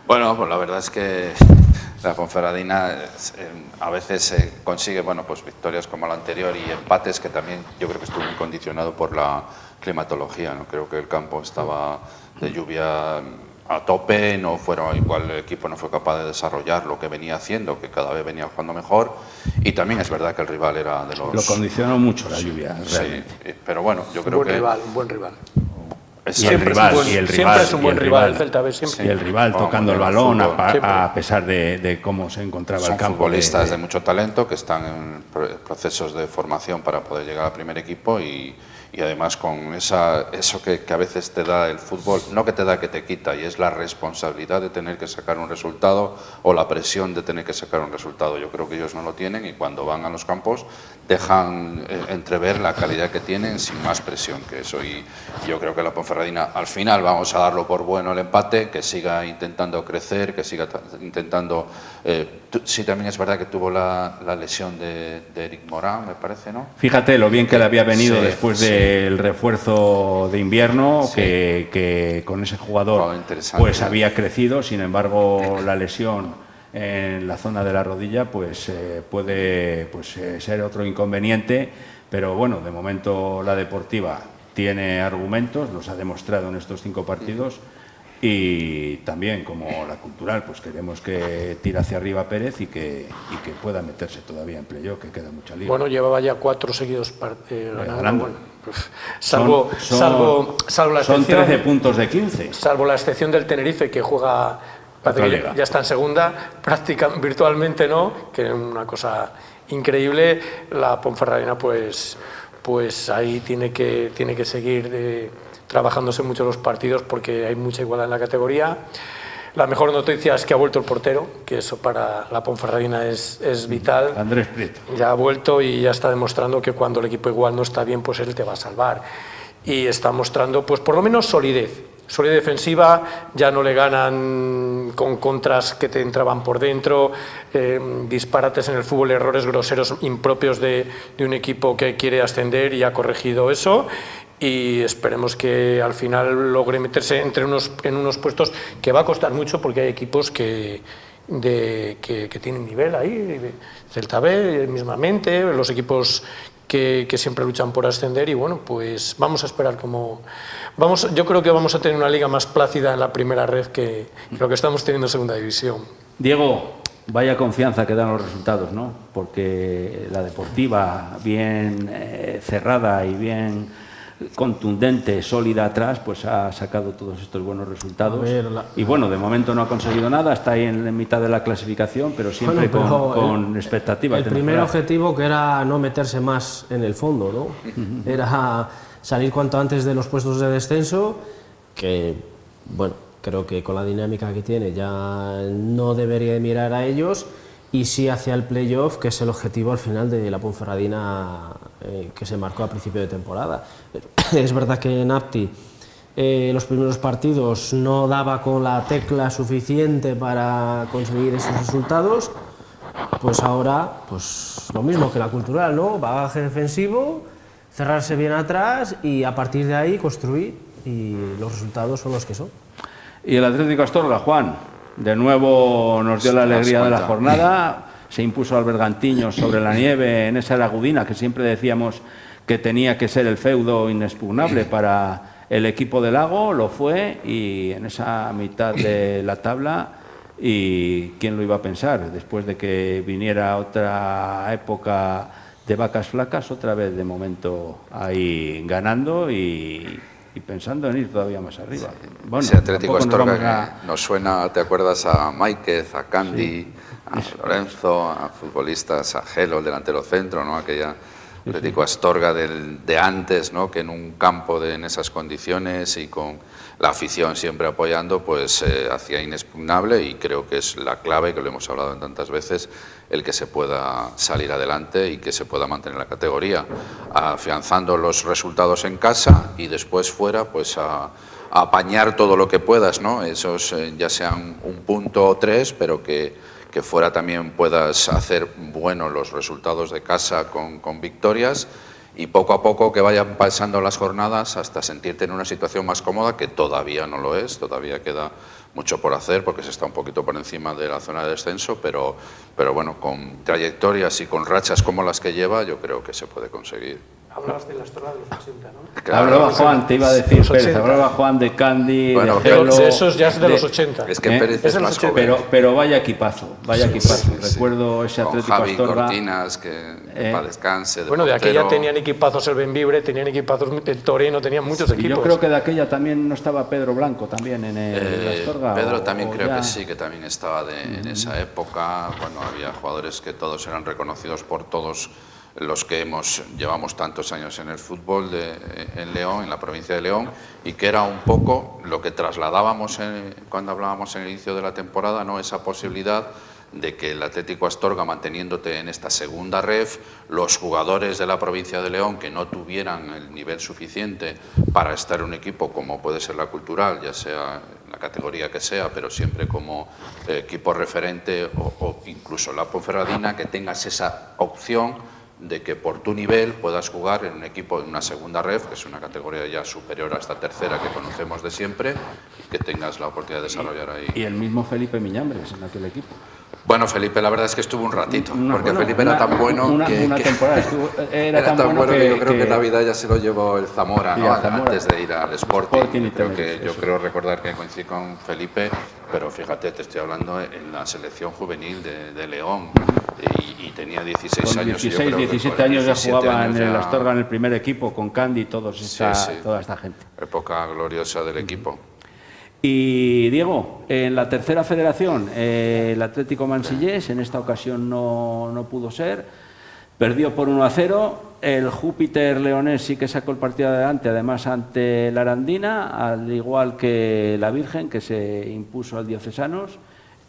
Bueno, pues la verdad es que la Ponferradina a veces consigue, bueno, pues victorias como la anterior y empates que también yo creo que estuvo muy condicionado por la climatología, ¿no? Creo que el campo estaba de lluvia a tope, igual el equipo no fue capaz de desarrollar lo que venía haciendo, que cada vez venía jugando mejor, y también es verdad que el rival era de los... Lo condicionó mucho la lluvia, realmente. Sí, pero bueno, yo creo que... Un buen rival. Siempre es un buen rival el Celta B, siempre. Y el rival tocando el balón a pesar de cómo se encontraba el campo. Son futbolistas de mucho talento que están en procesos de formación para poder llegar al primer equipo y además con eso que a veces te da el fútbol, no que te da, que te quita, y es la responsabilidad de tener que sacar un resultado o la presión de tener que sacar un resultado. Yo creo que ellos no lo tienen y cuando van a los campos dejan entrever la calidad que tienen sin más presión que eso. Y yo creo que la Ponferradina, al final vamos a darlo por bueno el empate, que siga intentando crecer, que siga intentando... sí, también es verdad que tuvo la lesión de Eric Morán, me parece, ¿no? Fíjate lo bien que le había venido después del refuerzo de invierno, que con ese jugador pues había crecido. Sin embargo, la lesión en la zona de la rodilla pues puede ser otro inconveniente, pero bueno, de momento la Deportiva tiene argumentos, los ha demostrado en estos 5 partidos. Y también, como la Cultural, pues queremos que tire hacia arriba Pérez y que pueda meterse todavía en playoff, que queda mucha liga. Bueno, llevaba ya 4 seguidos ganando. Bueno, pues, salvo la excepción, son 13 puntos de 15. Salvo la excepción del Tenerife, que juega, ya está en segunda, prácticamente, virtualmente no, que es una cosa increíble. La Ponferradina, pues ahí tiene que seguir trabajándose mucho los partidos porque hay mucha igualdad en la categoría. La mejor noticia es que ha vuelto el portero, que eso para la Ponferradina es vital. Andrés Prieto. Ya ha vuelto y ya está demostrando que cuando el equipo igual no está bien, pues él te va a salvar. Y está mostrando, pues por lo menos solidez defensiva, ya no le ganan con contras que te entraban por dentro, disparates en el fútbol, errores groseros impropios de un equipo que quiere ascender y ha corregido eso. Y esperemos que al final logre meterse en unos puestos que va a costar mucho porque hay equipos que tienen nivel ahí, Celta B mismamente, los equipos que siempre luchan por ascender y bueno, pues vamos a esperar yo creo que vamos a tener una liga más plácida en la primera red que lo que estamos teniendo en segunda división. Diego, vaya confianza que dan los resultados, ¿no? Porque la Deportiva, bien cerrada y bien contundente, sólida atrás, pues ha sacado todos estos buenos resultados. Y bueno, de momento no ha conseguido nada, está ahí en mitad de la clasificación, pero siempre con expectativas. El primer objetivo, que era no meterse más en el fondo, ¿no? Era salir cuanto antes de los puestos de descenso, que bueno, creo que con la dinámica que tiene ya no debería de mirar a ellos, y sí hacia el playoff, que es el objetivo al final de la Ponferradina que se marcó a principio de temporada. Es verdad que en Apti los primeros partidos no daba con la tecla suficiente para conseguir esos resultados, pues ahora pues lo mismo que la Cultural, ¿no? Bagaje defensivo, cerrarse bien atrás y a partir de ahí construir, y los resultados son los que son. Y el Atlético Astorga, Juan, de nuevo nos dio la alegría de la jornada, se impuso al Bergantiños sobre la nieve en esa lagudina que siempre decíamos que tenía que ser el feudo inexpugnable para el equipo del Lago, lo fue, y en esa mitad de la tabla, y quién lo iba a pensar, después de que viniera otra época de vacas flacas, otra vez de momento ahí ganando y pensando en ir todavía más arriba. Bueno, ese Atlético Astorga nos suena, ¿te acuerdas? A Máiquez, a Candy, a Lorenzo, a futbolistas, a Gelo, el delantero centro, ¿no? Atlético Astorga de antes, ¿no? Que en un campo en esas condiciones y con la afición siempre apoyando, pues hacía inexpugnable, y creo que es la clave, que lo hemos hablado en tantas veces, el que se pueda salir adelante y que se pueda mantener la categoría, afianzando los resultados en casa y después fuera, pues a apañar todo lo que puedas, ¿no? Esos ya sean un punto o tres, pero que fuera también puedas hacer buenos los resultados de casa con victorias, y poco a poco que vayan pasando las jornadas hasta sentirte en una situación más cómoda, que todavía no lo es, todavía queda mucho por hacer porque se está un poquito por encima de la zona de descenso, pero bueno, con trayectorias y con rachas como las que lleva, yo creo que se puede conseguir. Hablabas de la Astorga de los 80, ¿no? Claro, Hablaba Juan, te iba a decir los Pérez, 80. hablaba Juan de Candy, Bueno, de pero Gelo, Esos ya es de los 80. Es que Pérez Es es de los más 80. joven. pero vaya equipazo, vaya equipazo. sí. Recuerdo ese Con Atlético Javi Astorga. Cortinas, que para descanse. Bueno, de aquella portero. tenían equipazos el Benvibre, tenían equipazos el Torino, tenían muchos Y equipos. yo creo que de aquella también no estaba Pedro Blanco también en el Astorga. Pedro o- también o creo ya- que sí, que también estaba en esa época. Bueno, había jugadores que todos eran reconocidos por todos los que llevamos tantos años en el fútbol en León, en la provincia de León, y que era un poco lo que trasladábamos cuando hablábamos en el inicio de la temporada, ¿no? Esa posibilidad de que el Atlético Astorga, manteniéndote en esta segunda ref, los jugadores de la provincia de León que no tuvieran el nivel suficiente para estar en un equipo como puede ser la Cultural, ya sea en la categoría que sea, pero siempre como equipo referente, o incluso la Ponferradina, que tengas esa opción de que por tu nivel puedas jugar en un equipo en una segunda ref, que es una categoría ya superior a esta tercera que conocemos de siempre, y que tengas la oportunidad de desarrollar ahí. Y el mismo Felipe Miñambres en aquel equipo. Bueno, Felipe, la verdad es que estuvo un ratito, porque Bueno, Felipe era tan bueno una que temporada era era tan bueno que yo creo que la vida ya se lo llevó el Zamora, Sí, ¿no? al Zamora. Antes de ir al Sporting. Sporting y Creo Tenerife, que yo eso. creo recordar que coincidí con Felipe, pero fíjate, te estoy hablando en la selección juvenil de León, y tenía 16 Con años. y yo 16, creo que 17 con años ya 17 jugaba años en el ya- Astorga en el primer equipo con Candy y toda esta gente. Época gloriosa del equipo. Y Diego, en la tercera federación, el Atlético Mansillés, en esta ocasión no pudo ser, perdió por 1-0, el Júpiter Leonés sí que sacó el partido adelante, además ante la Arandina, al igual que la Virgen, que se impuso al Diocesanos,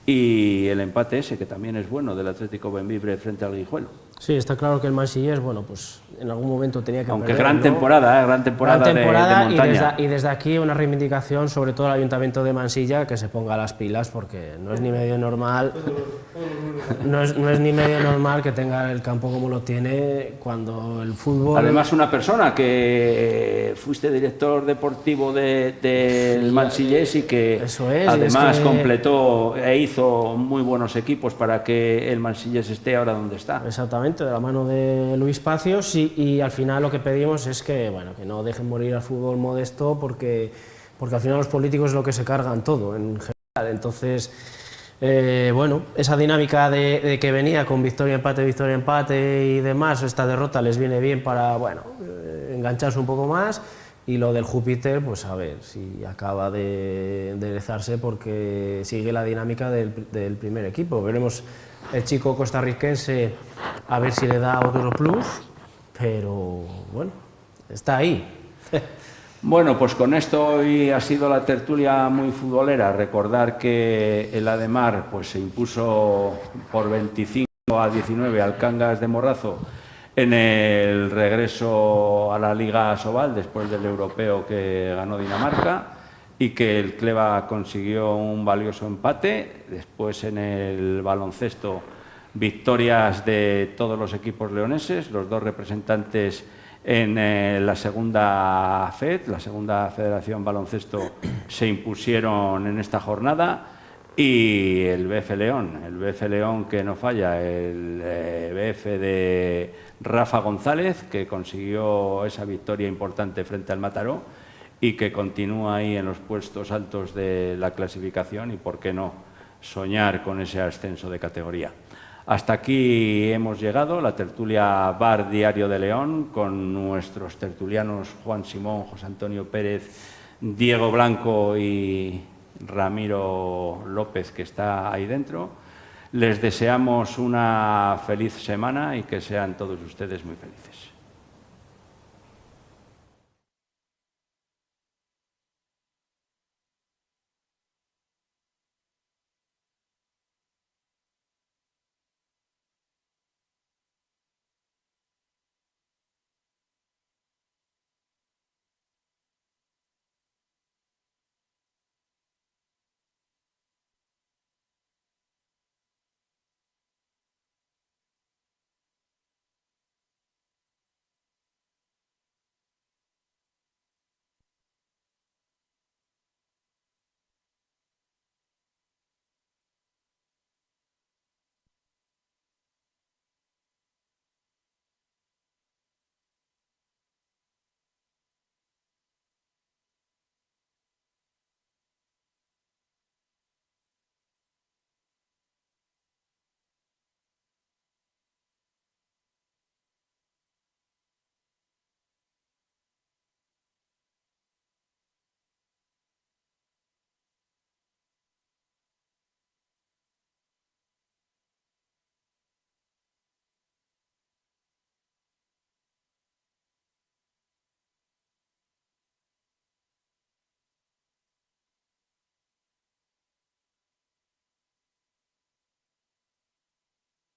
y el empate ese, que también es bueno, del Atlético Benvibre frente al Guijuelo. Sí, está claro que el Mansillés, bueno, pues en algún momento tenía que Aunque perder, gran ¿no? temporada, gran temporada, de montaña. y desde aquí una reivindicación sobre todo al Ayuntamiento de Mansilla, que se ponga las pilas, porque no es ni medio normal, no es ni medio normal que tenga el campo como lo tiene cuando el fútbol... Además, una persona que fuiste director deportivo del Mansillés y que Eso es, además es que- completó e hizo muy buenos equipos para que el Mansillés esté ahora donde está. Exactamente, de la mano de Luis Pacios, y al final lo que pedimos es que, bueno, que no dejen morir al fútbol modesto, porque al final los políticos es lo que se cargan todo en general. Entonces, bueno, esa dinámica de que venía con victoria, empate y demás, esta derrota les viene bien para, bueno, engancharse un poco más. Y lo del Júpiter, pues a ver si acaba de enderezarse, porque sigue la dinámica del primer equipo. Veremos el chico costarricense a ver si le da otro plus, pero bueno, está ahí. Bueno, pues con esto hoy ha sido la tertulia muy futbolera. Recordar que el Ademar pues, se impuso por 25-19 al Cangas de Morrazo en el regreso a la Liga Asobal después del europeo que ganó Dinamarca, y que el Cleva consiguió un valioso empate. Después en el baloncesto, victorias de todos los equipos leoneses, los dos representantes en la segunda FED, la segunda Federación Baloncesto, se impusieron en esta jornada, y el BF León que no falla, el BF de Rafa González, que consiguió esa victoria importante frente al Mataró y que continúa ahí en los puestos altos de la clasificación, y por qué no soñar con ese ascenso de categoría. Hasta aquí hemos llegado, la tertulia Bar Diario de León, con nuestros tertulianos Juan Simón, José Antonio Pérez, Diego Blanco y Ramiro López, que está ahí dentro. Les deseamos una feliz semana y que sean todos ustedes muy felices.